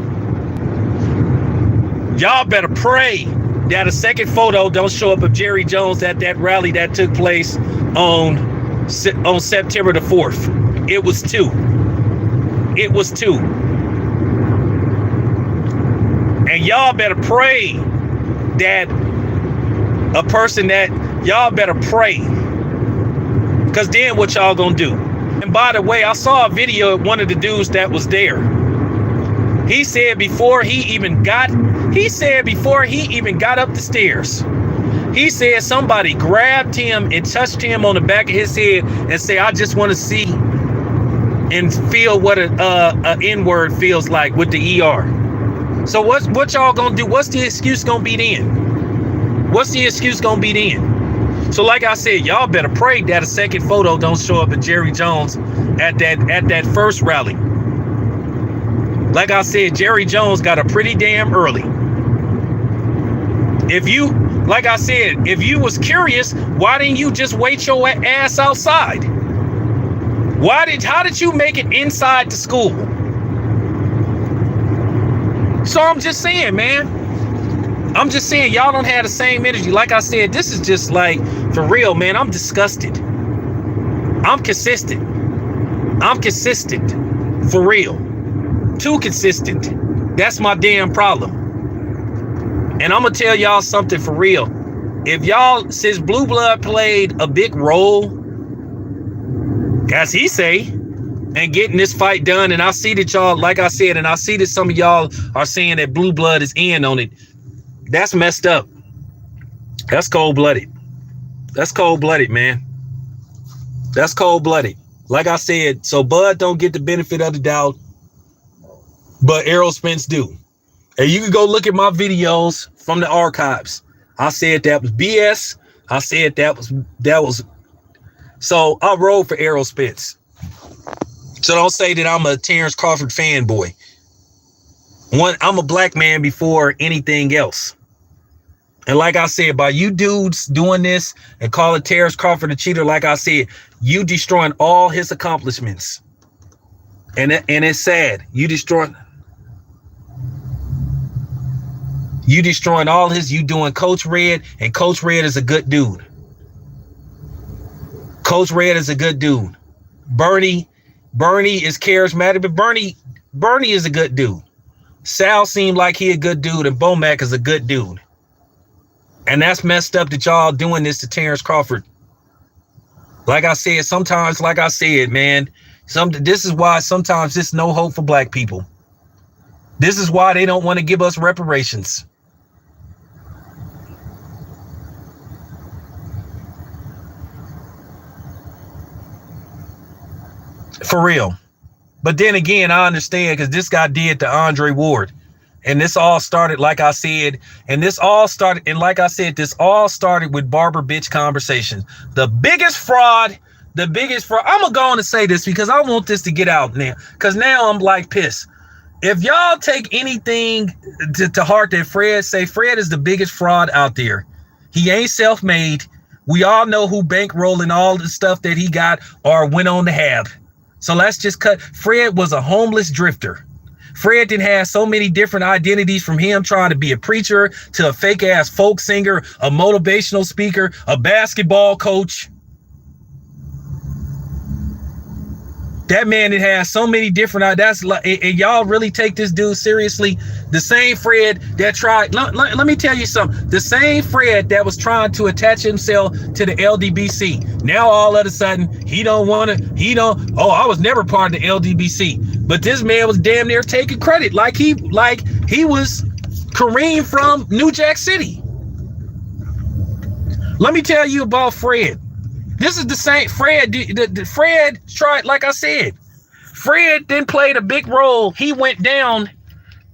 Y'all better pray that a second photo don't show up of Jerry Jones at that rally that took place on September the 4th. It was two. It was two. And y'all better pray that a person that y'all better pray, because then what y'all gonna do? And by the way, I saw a video of one of the dudes that was there. He said before he even got up the stairs, he said somebody grabbed him and touched him on the back of his head and said, I just want to see and feel what a N-word feels like with the ER. So what y'all gonna do? What's the excuse gonna be then? What's the excuse gonna be then? So like I said, y'all better pray that a second photo don't show up at Jerry Jones at that first rally. Like I said, Jerry Jones got up pretty damn early. If you was curious, why didn't you just wait your ass outside? How did you make it inside the school? So I'm just saying, man. I'm just saying, y'all don't have the same energy. Like I said, this is just like, for real, man, I'm disgusted. I'm consistent. For real. Too consistent. That's my damn problem. And I'm going to tell y'all something for real. If y'all, since Blue Blood played a big role, as he say, and getting this fight done, and I see that y'all, like I said, and I see that some of y'all are saying that Blue Blood is in on it. That's messed up. That's cold-blooded. That's cold-blooded, man. That's cold-blooded. Like I said, so Bud don't get the benefit of the doubt, but Errol Spence do. And you can go look at my videos from the archives. I said that was BS. I said that was. So I rode for Errol Spence. So don't say that I'm a Terrence Crawford fanboy. I'm a black man before anything else. And like I said, by you dudes doing this and calling Terrence Crawford a cheater, like I said, you destroying all his accomplishments. And it's sad. You destroying all his, you doing Coach Red, and Coach Red is a good dude. Coach Red is a good dude. Bernie is charismatic, but Bernie is a good dude. Sal seemed like he a good dude, and Bomac is a good dude. And that's messed up that y'all doing this to Terrence Crawford. Like I said, sometimes, like I said, man, this is why sometimes there's no hope for black people. This is why they don't want to give us reparations. For real. But then again, I understand, because this guy did to Andre Ward. And this all started, like I said, this all started with barber bitch conversations. The biggest fraud. I'm going to go on and say this because I want this to get out now. Because now I'm like pissed. If y'all take anything to heart that Fred is the biggest fraud out there. He ain't self-made. We all know who bankrolling all the stuff that he got or went on to have. So let's just cut. Fred was a homeless drifter. Fred didn't have so many different identities, from him trying to be a preacher to a fake ass folk singer, a motivational speaker, a basketball coach. That man, it has so many different, that's like, and y'all really take this dude seriously. The same Fred that tried, let me tell you something. The same Fred that was trying to attach himself to the LDBC. Now all of a sudden, I was never part of the LDBC. But this man was damn near taking credit like he was Kareem from New Jack City. Let me tell you about Fred. This is the same Fred. Fred tried, like I said, Fred then played a big role. He went down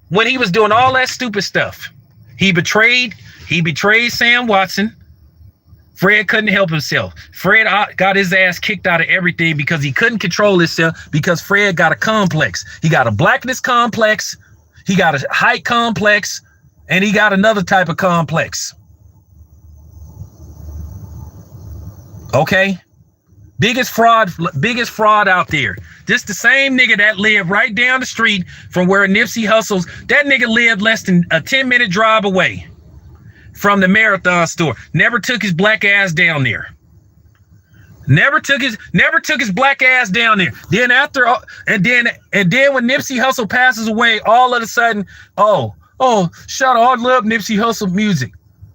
when he was doing all that stupid stuff. He betrayed Sam Watson. Fred couldn't help himself. Fred got his ass kicked out of everything because he couldn't control himself, because Fred got a complex. He got a blackness complex. He got a height complex, and he got another type of complex. Okay, biggest fraud out there. This the same nigga that lived right down the street from where Nipsey Hussle's. That nigga lived less than a 10-minute drive away from the Marathon store. Never took his black ass down there. Never took his black ass down there. Then and then when Nipsey Hussle passes away, all of a sudden, shout out, I love Nipsey Hussle music.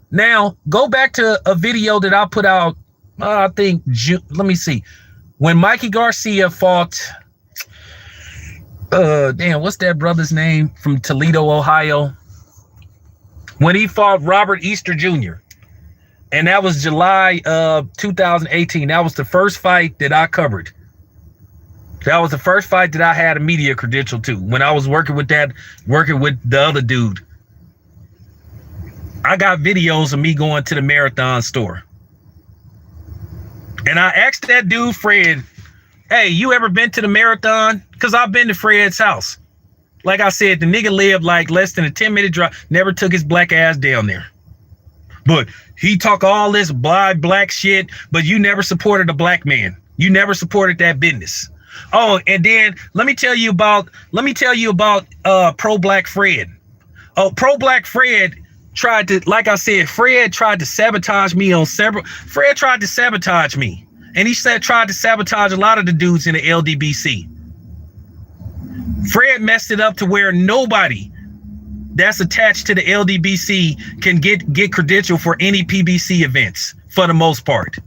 Now go back to a video that I put out. I think, let me see. When Mikey Garcia fought, what's that brother's name from Toledo, Ohio? When he fought Robert Easter Jr. And that was July of 2018. That was the first fight that I covered. That was the first fight that I had a media credential to. When I was working with the other dude. I got videos of me going to the Marathon store. And I asked that dude, Fred, hey, you ever been to the Marathon? Because I've been to Fred's house. Like I said, the nigga lived like less than a 10-minute drive, never took his black ass down there. But he talk all this black shit, but you never supported a black man. You never supported that business. Oh, and then let me tell you about pro-black Fred. Oh, pro-black Fred tried to, like I said, Fred tried to sabotage me on several. Fred tried to sabotage me. And he tried to sabotage a lot of the dudes in the LDBC. Fred messed it up to where nobody that's attached to the LDBC can get credential for any PBC events for the most part.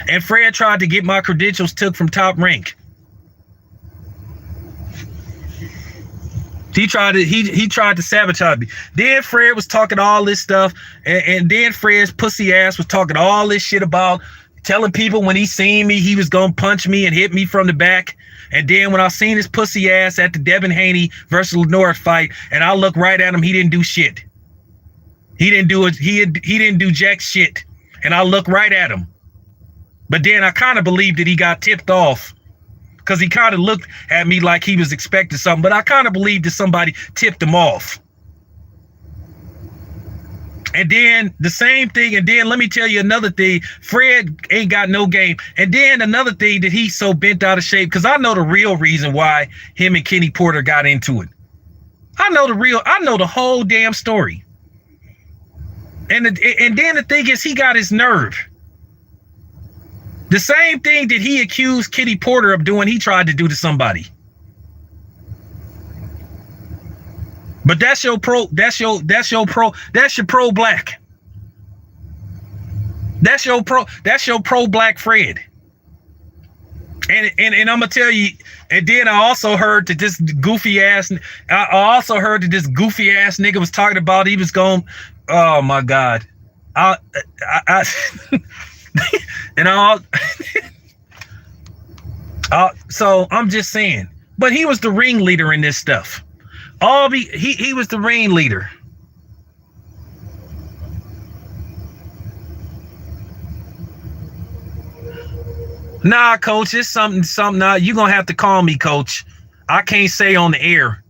And Fred tried to get my credentials took from Top Rank. He tried to sabotage me. Then Fred was talking all this stuff, and then Fred's pussy ass was talking all this shit about telling people when he seen me, he was gonna punch me and hit me from the back. And then when I seen his pussy ass at the Devin Haney versus Lenore fight, and I looked right at him, he didn't do shit. He didn't do it. He didn't do jack shit. And I looked right at him. But then I kind of believed that he got tipped off, because he kind of looked at me like he was expecting something, but I kind of believed that somebody tipped him off. And then the same thing, and then let me tell you another thing, Fred ain't got no game. And then another thing that he's so bent out of shape, because I know the real reason why him and Kenny Porter got into it. I know the whole damn story. And then the thing is, he got his nerve. The same thing that he accused Kenny Porter of doing, he tried to do to somebody. But that's your pro-black. That's your pro-black Fred. And I'm gonna tell you, and then I also heard that this goofy ass nigga was talking about he was going, oh my God. So I'm just saying, but he was the ringleader in this stuff. He was the ringleader. Nah, coach, it's something. Nah, you're gonna have to call me, coach. I can't say on the air.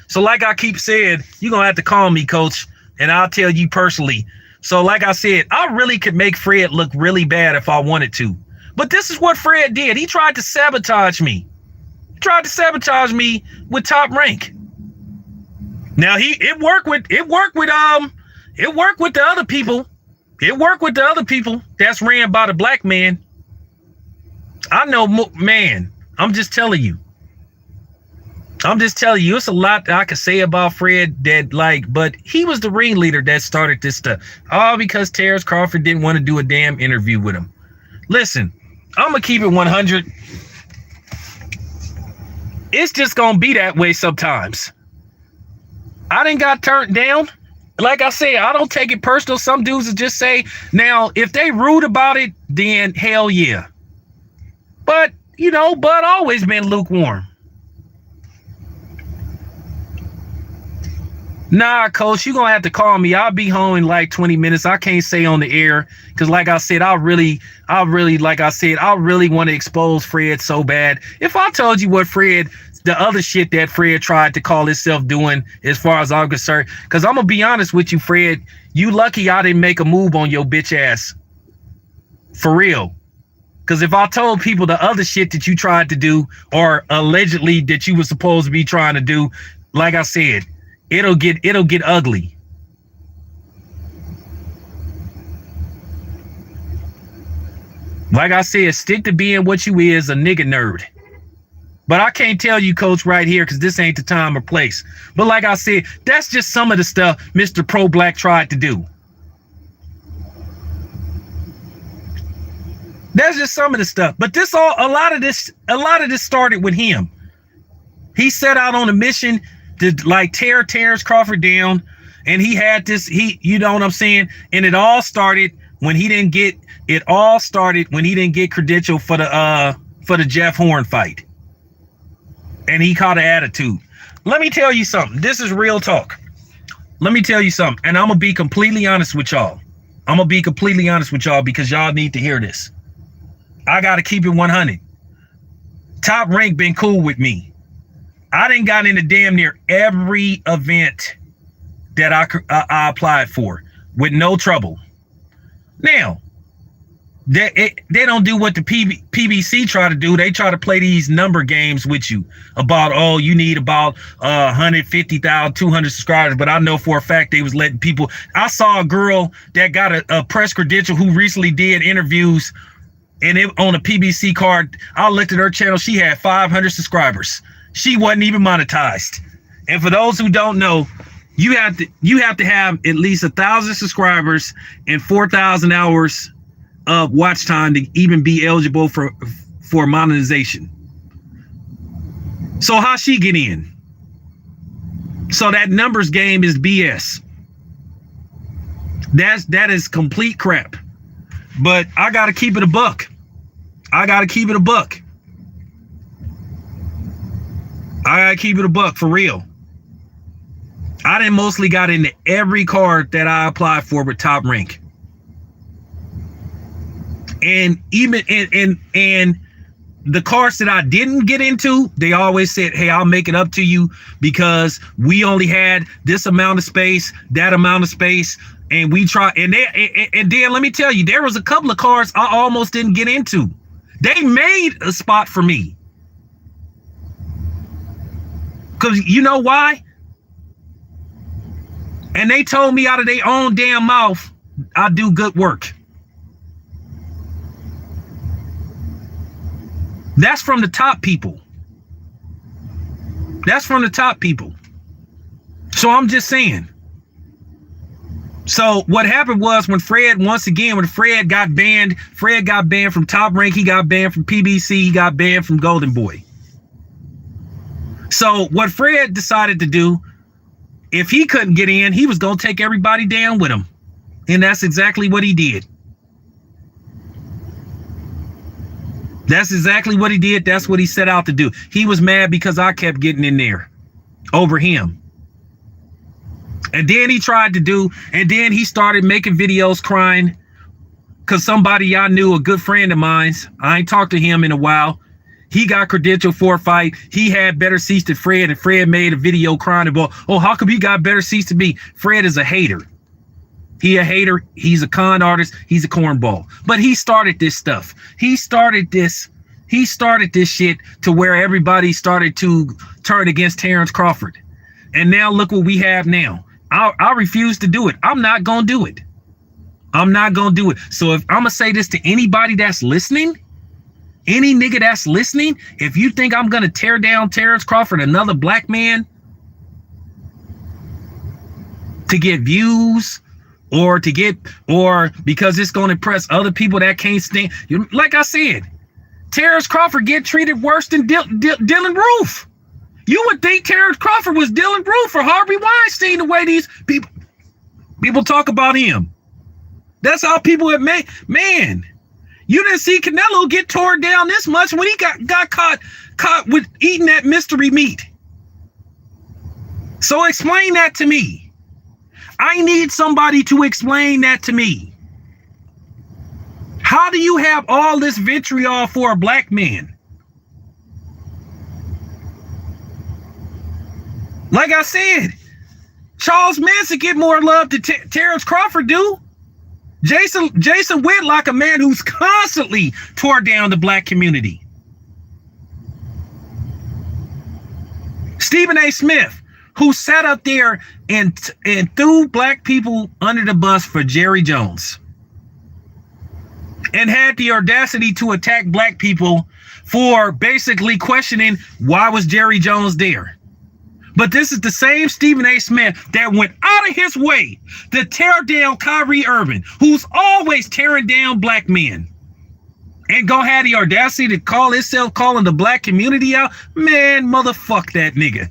So like I keep saying, you're gonna have to call me, coach, and I'll tell you personally. So like I said, I really could make Fred look really bad if I wanted to. But this is what Fred did. He tried to sabotage me. He tried to sabotage me with Top Rank. Now it worked with the other people. It worked with the other people that's ran by the black man. I know, man, I'm just telling you. It's a lot that I could say about Fred that, like, but he was the ringleader that started this stuff. All because Terrence Crawford didn't want to do a damn interview with him. Listen, I'm going to keep it 100. It's just going to be that way sometimes. I didn't got turned down. Like I said, I don't take it personal. Some dudes will just say, now, if they rude about it, then hell yeah. But, you know, Bud always been lukewarm. Nah, coach, you're going to have to call me. I'll be home in like 20 minutes. I can't say on the air because, like I said, I really want to expose Fred so bad. If I told you what the other shit that Fred tried to call himself doing, as far as I'm concerned, because I'm going to be honest with you, Fred, you lucky I didn't make a move on your bitch ass. For real. Because if I told people the other shit that you tried to do or allegedly that you were supposed to be trying to do, like I said, it'll get ugly. Like I said, stick to being what you is, a nigga nerd. But I can't tell you, coach, right here because this ain't the time or place. But like I said, that's just some of the stuff Mr. Pro Black tried to do. That's just some of the stuff. But a lot of this started with him. He set out on a mission to like tear Terrence Crawford down, and he had this. You know what I'm saying? And it all started when he didn't get credential for the Jeff Horn fight, and he caught an attitude. Let me tell you something. This is real talk. Let me tell you something, and I'm gonna be completely honest with y'all. Because y'all need to hear this. I gotta keep it 100. Top Rank been cool with me. I done got into damn near every event that I applied for with no trouble. Now, they don't do what the PBC try to do. They try to play these number games with you about, oh, you need about 150,000, 200 subscribers. But I know for a fact they was letting people. I saw a girl that got a press credential who recently did interviews, and on a PBC card, I looked at her channel. She had 500 subscribers. She wasn't even monetized. And for those who don't know, you have to have at least 1,000 subscribers and 4,000 hours of watch time to even be eligible for monetization. So how she get in? So that numbers game is BS. That is complete crap. But I gotta keep it a buck. I gotta keep it a buck for real. I done mostly got into every card that I applied for with Top Rank. And even and the cards that I didn't get into, they always said, hey, I'll make it up to you because we only had this amount of space, that amount of space, and we try. And then let me tell you, there was a couple of cards I almost didn't get into. They made a spot for me. Because you know why? And they told me out of their own damn mouth, I do good work. That's from the top people. So I'm just saying. So what happened was when Fred got banned from Top Rank, he got banned from PBC, he got banned from Golden Boy. So what Fred decided to do, if he couldn't get in, he was going to take everybody down with him. And that's exactly what he did. That's what he set out to do. He was mad because I kept getting in there over him. And then he started making videos crying because somebody I knew, a good friend of mine, I ain't talked to him in a while. He got credentialed for a fight. He had better seats than Fred, and Fred made a video crying about, oh, how come he got better seats than me? Fred is a hater. He a hater. He's a con artist. He's a cornball. But he started this stuff. He started this shit to where everybody started to turn against Terrence Crawford. And now look what we have now. I refuse to do it. I'm not going to do it. I'm not going to do it. So if I'm going to say this to anybody that's listening, any nigga that's listening, if you think I'm going to tear down Terrence Crawford, another black man, to get views or because it's going to impress other people that can't stand, like I said, Terrence Crawford get treated worse than Dylan Roof. You would think Terrence Crawford was Dylan Roof or Harvey Weinstein the way these people talk about him. That's how people have made. Man, you didn't see Canelo get torn down this much when he got caught with eating that mystery meat. So explain that to me. I need somebody to explain that to me. How do you have all this vitriol for a black man? Like I said, Charles Manson get more love than Terrence Crawford do. Jason Whitlock, a man who's constantly tore down the black community. Stephen A. Smith, who sat up there and threw black people under the bus for Jerry Jones. And had the audacity to attack black people for basically questioning why was Jerry Jones there. But this is the same Stephen A. Smith that went out of his way to tear down Kyrie Irving, who's always tearing down black men. And gonna have the audacity to call himself calling the black community out. Man, motherfuck that nigga.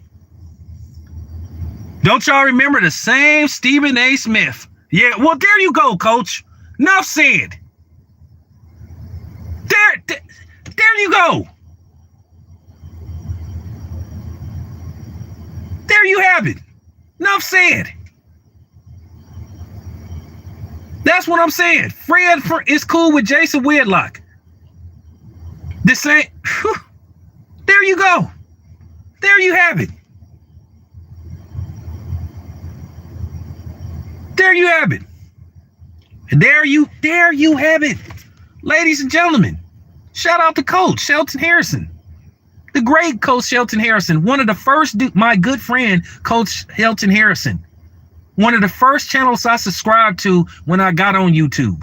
Don't y'all remember the same Stephen A. Smith? Yeah, well, there you go, coach. Enough said. There you go. There you have it. Enough said. That's what I'm saying. Fred is cool with Jason Whitlock. The same. There you go. There you have it. There you have it. There you have it. Ladies and gentlemen, shout out to Coach Shelton Harrison. The great Coach Shelton Harrison. One of the first, my good friend, Coach Shelton Harrison. One of the first channels I subscribed to when I got on YouTube.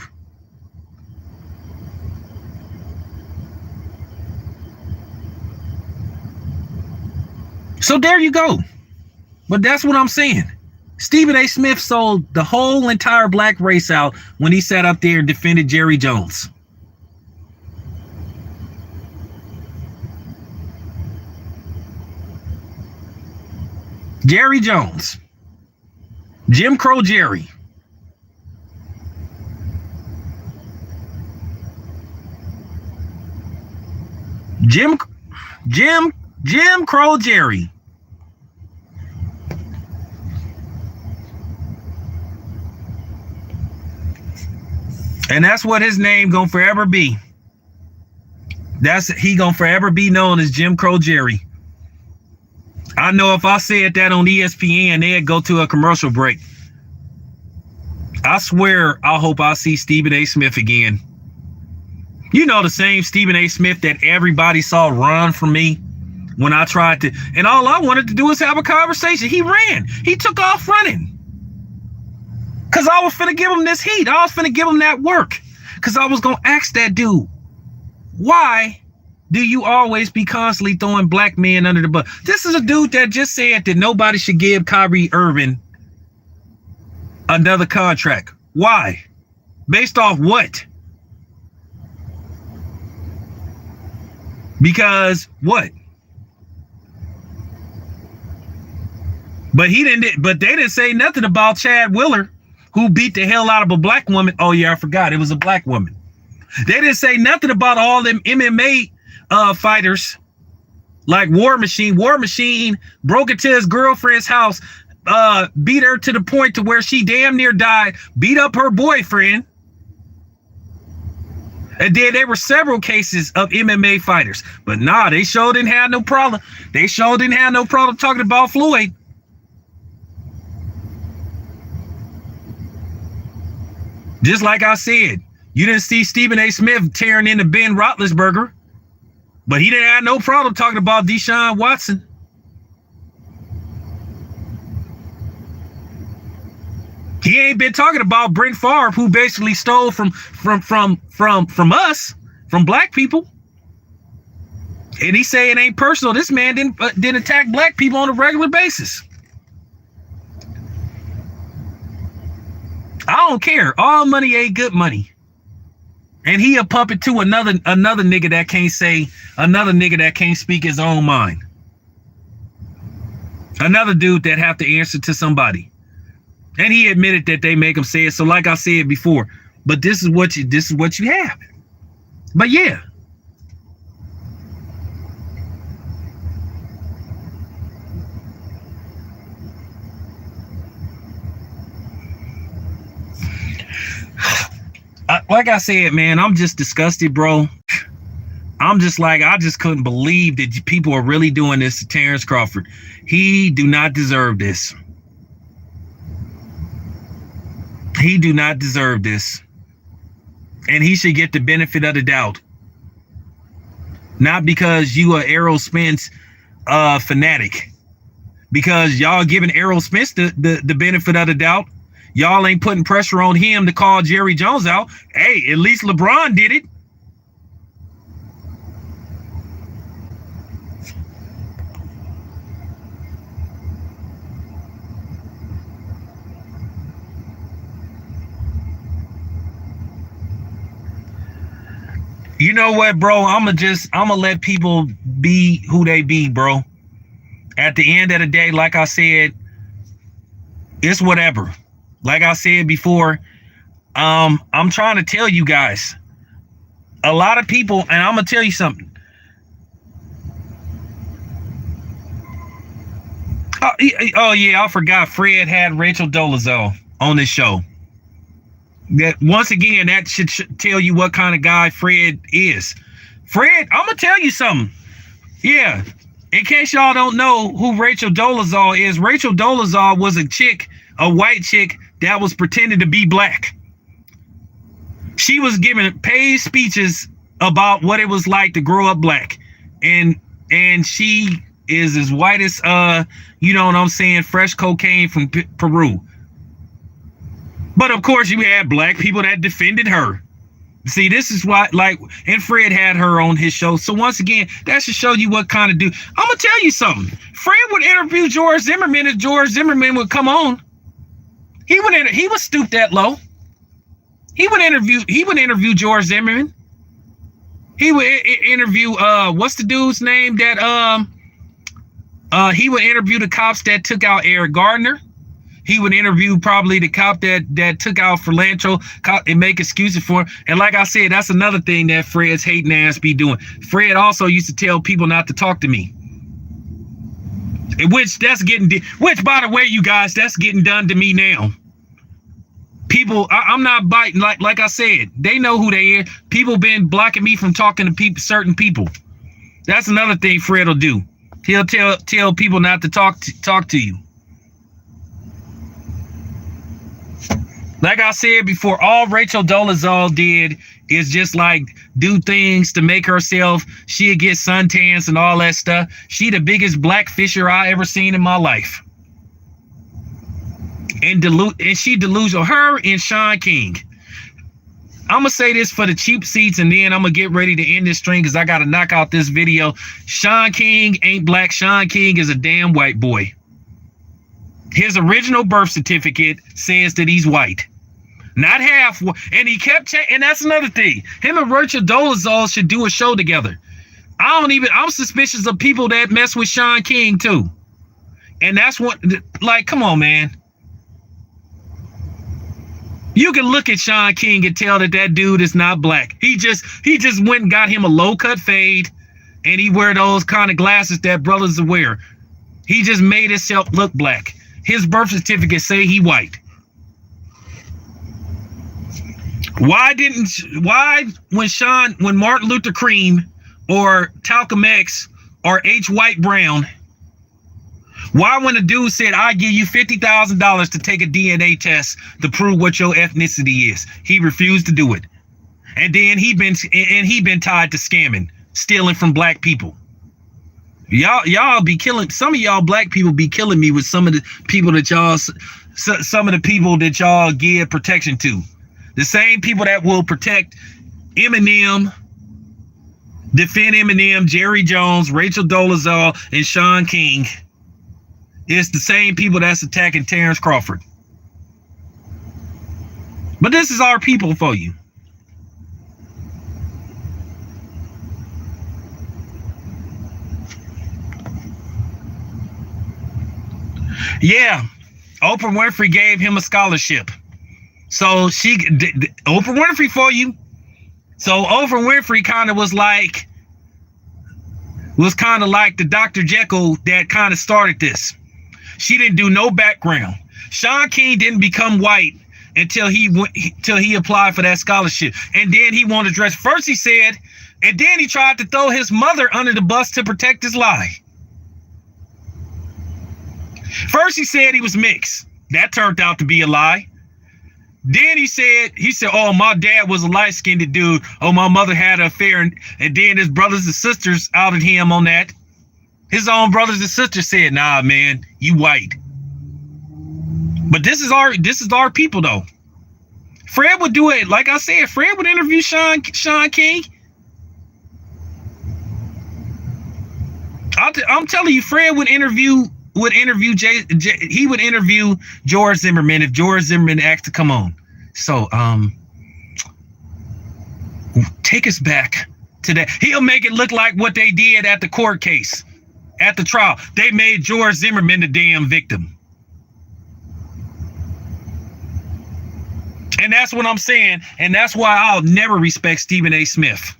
So there you go. But that's what I'm saying. Stephen A. Smith sold the whole entire black race out when he sat up there and defended Jerry Jones. Jerry Jones. Jim Crow Jerry. Jim Crow Jerry. And that's what his name gonna forever be. He gonna forever be known as Jim Crow Jerry. I know if I said that on ESPN, they'd go to a commercial break. I swear, I hope I see Stephen A. Smith again. You know, the same Stephen A. Smith that everybody saw run from me when I tried to, and all I wanted to do was have a conversation. He ran. He took off running. Because I was finna give him this heat. I was finna give him that work. Because I was going to ask that dude, why do you always be constantly throwing black men under the bus? This is a dude that just said that nobody should give Kyrie Irving another contract. Why? Based off what? Because what? But they didn't say nothing about Chad Wheeler, who beat the hell out of a black woman. Oh yeah, I forgot. It was a black woman. They didn't say nothing about all them MMA fighters like War Machine. War Machine broke into his girlfriend's house, beat her to the point to where she damn near died, beat up her boyfriend. And then there were several cases of MMA fighters. But nah, they sure didn't have no problem. They sure didn't have no problem talking about Floyd. Just like I said, you didn't see Stephen A. Smith tearing into Ben Roethlisberger, but he didn't have no problem talking about Deshaun Watson. He He ain't been talking about Brent Favre, who basically stole from us, from black people. And he say it ain't personal. This man didn't attack black people on a regular basis. I don't care. All money ain't good money. And he a puppet to another nigga that can't speak his own mind. Another dude that have to answer to somebody. And he admitted that they make him say it. So like I said before, but this is what you have. But yeah. Like I said, man, I'm just disgusted, bro. I'm just like, I just couldn't believe that people are really doing this to Terrence Crawford. He do not deserve this. He do not deserve this. And he should get the benefit of the doubt. Not because you are Errol Spence fanatic. Because y'all giving Errol Spence the benefit of the doubt. Y'all ain't putting pressure on him to call Jerry Jones out. Hey, at least LeBron did it. You know what, bro? I'm gonna let people be who they be, bro. At the end of the day, like I said, it's whatever. Like I said before, I'm trying to tell you guys, a lot of people, and I'm gonna tell you something. Oh yeah, I forgot. Fred had Rachel Dolezal on this show. That once again, that should tell you what kind of guy Fred is. Fred, I'm gonna tell you something. Yeah, in case y'all don't know who Rachel Dolezal is, Rachel Dolezal was a white chick that was pretending to be black. She was giving paid speeches about what it was like to grow up black, and she is as white as you know what I'm saying, fresh cocaine from Peru. But of course, you had black people that defended her. See, this is why, like, and Fred had her on his show. So once again, that should show you what kind of dude. I'm gonna tell you something. Fred would interview George Zimmerman if George Zimmerman would come on. He would stoop that low. He would interview George Zimmerman. He would interview what's the dude's name that he would interview the cops that took out Eric Gardner. He would interview probably the cop that took out Philantro and make excuses for him. And like I said, that's another thing that Fred's hating ass be doing. Fred also used to tell people not to talk to me. Which by the way, you guys, that's getting done to me now. People, I'm not biting. Like I said, they know who they are. People been blocking me from talking to certain people. That's another thing Fred will do. He'll tell people not to talk to you. Like I said before, all Rachel Dolezal did is just like do things to make herself. She'd get suntans and all that stuff. She the biggest black fisher I ever seen in my life. And she delusional. Her and Sean King. I'm gonna say this for the cheap seats, and then I'm gonna get ready to end this stream because I gotta knock out this video. Sean King ain't black. Sean King is a damn white boy. His original birth certificate says that he's white. Not half, and he kept and that's another thing. Him and Rachel Dolezal should do a show together. I'm suspicious of people that mess with Sean King too. And that's what, like, come on, man. You can look at Sean King and tell that dude is not black. He just went and got him a low cut fade, and he wear those kind of glasses that brothers wear. He just made himself look black. His birth certificate say he white. Why when Martin Luther King or Malcolm X or H. White Brown, why when a dude said, I give you $50,000 to take a DNA test to prove what your ethnicity is, he refused to do it. And then he been tied to scamming, stealing from black people. Y'all be killing, some of y'all black people be killing me with some of the people that y'all some of the people that y'all give protection to. The same people that will protect Eminem, defend Eminem, Jerry Jones, Rachel Dolezal, and Sean King. It's the same people that's attacking Terrence Crawford. But this is our people for you. Yeah, Oprah Winfrey gave him a scholarship. So Oprah Winfrey for you. So Oprah Winfrey kind of was like the Dr. Jekyll that kind of started this. She didn't do no background. Sean King didn't become white until he applied for that scholarship. And then he wanted to dress. First he said, and then he tried to throw his mother under the bus to protect his lie. First he said he was mixed. That turned out to be a lie. Then he said, oh, my dad was a light-skinned dude. Oh, my mother had an affair. And then his brothers and sisters outed him on that. His own brothers and sisters said, nah, man, you white. But this is our people, though. Fred would do it. Like I said, Fred would interview Sean King. I'm telling you, Fred would interview he would interview George Zimmerman if George Zimmerman asked to come on. So take us back to that. He'll make it look like what they did at the court case, at the trial. They made George Zimmerman the damn victim. And that's what I'm saying. And that's why I'll never respect Stephen A. Smith.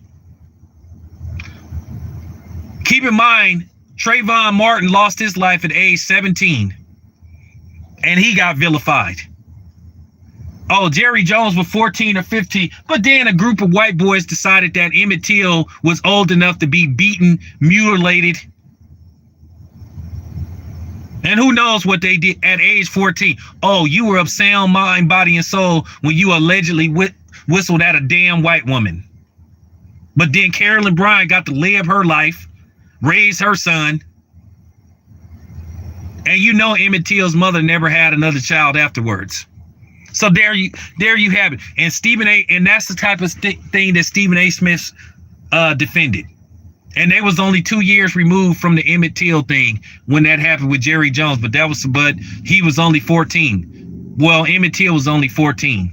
Keep in mind, Trayvon Martin lost his life at age 17, and he got vilified. Oh, Jerry Jones was 14 or 15, but then a group of white boys decided that Emmett Till was old enough to be beaten, mutilated, and who knows what they did at age 14. Oh, you were of sound mind, body, and soul when you allegedly whistled at a damn white woman. But then Carolyn Bryant got to live her life, raise her son. And you know Emmett Till's mother never had another child afterwards. So there you have it. And Stephen A. And that's the type of thing that Stephen A. Smith defended. And they was only 2 years removed from the Emmett Till thing when that happened with Jerry Jones. But he was only 14. Well, Emmett Till was only 14.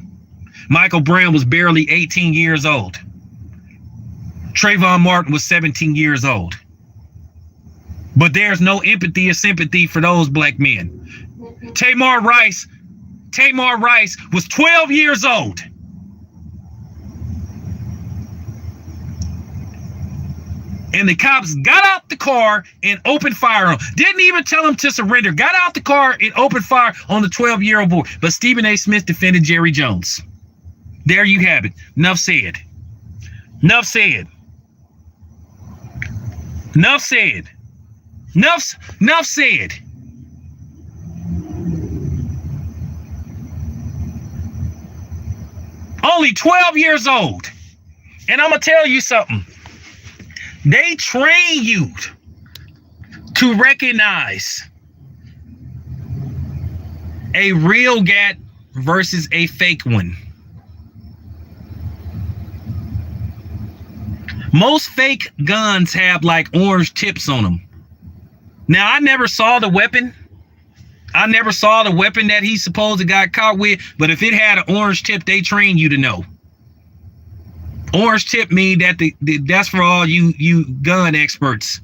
Michael Brown was barely 18 years old. Trayvon Martin was 17 years old. But there's no empathy or sympathy for those black men. Tamir Rice was 12 years old. And the cops got out the car and opened fire on him. Didn't even tell him to surrender. Got out the car and opened fire on the 12-year-old boy. But Stephen A. Smith defended Jerry Jones. There you have it. Enough said. Enough said. Enough said. Enough said. Only 12 years old. And I'm going to tell you something. They train you to recognize a real gat versus a fake one. Most fake guns have like orange tips on them. Now, I never saw the weapon. I never saw the weapon that he supposed to got caught with. But if it had an orange tip, they train you to know. Orange tip mean that that's for all you gun experts.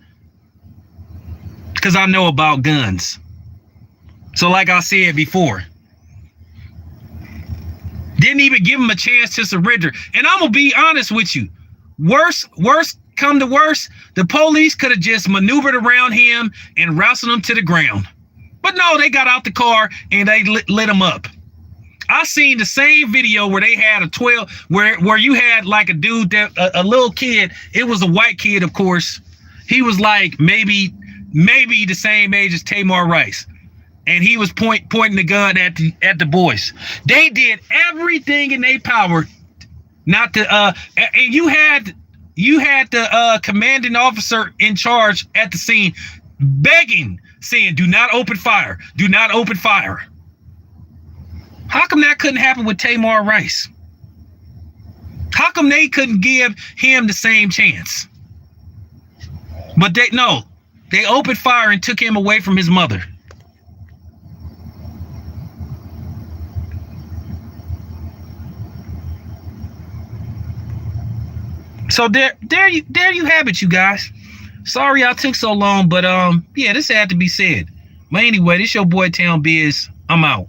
Because I know about guns. So like I said before. Didn't even give him a chance to surrender. And I'm going to be honest with you. Worse come to worse, the police could have just maneuvered around him and wrestled him to the ground. But no, they got out the car and they lit him up. I seen the same video where they had a 12, where you had like a dude that a little kid. It was a white kid, of course. He was like maybe the same age as Tamir Rice, and he was pointing the gun at the boys. They did everything in their power not to. And you had the commanding officer in charge at the scene begging, saying, "Do not open fire. Do not open fire." How come that couldn't happen with Tamar Rice? How come they couldn't give him the same chance? But they opened fire and took him away from his mother. So there you have it, you guys. Sorry I took so long, but yeah, this had to be said. But anyway, this your boy Town Biz. I'm out.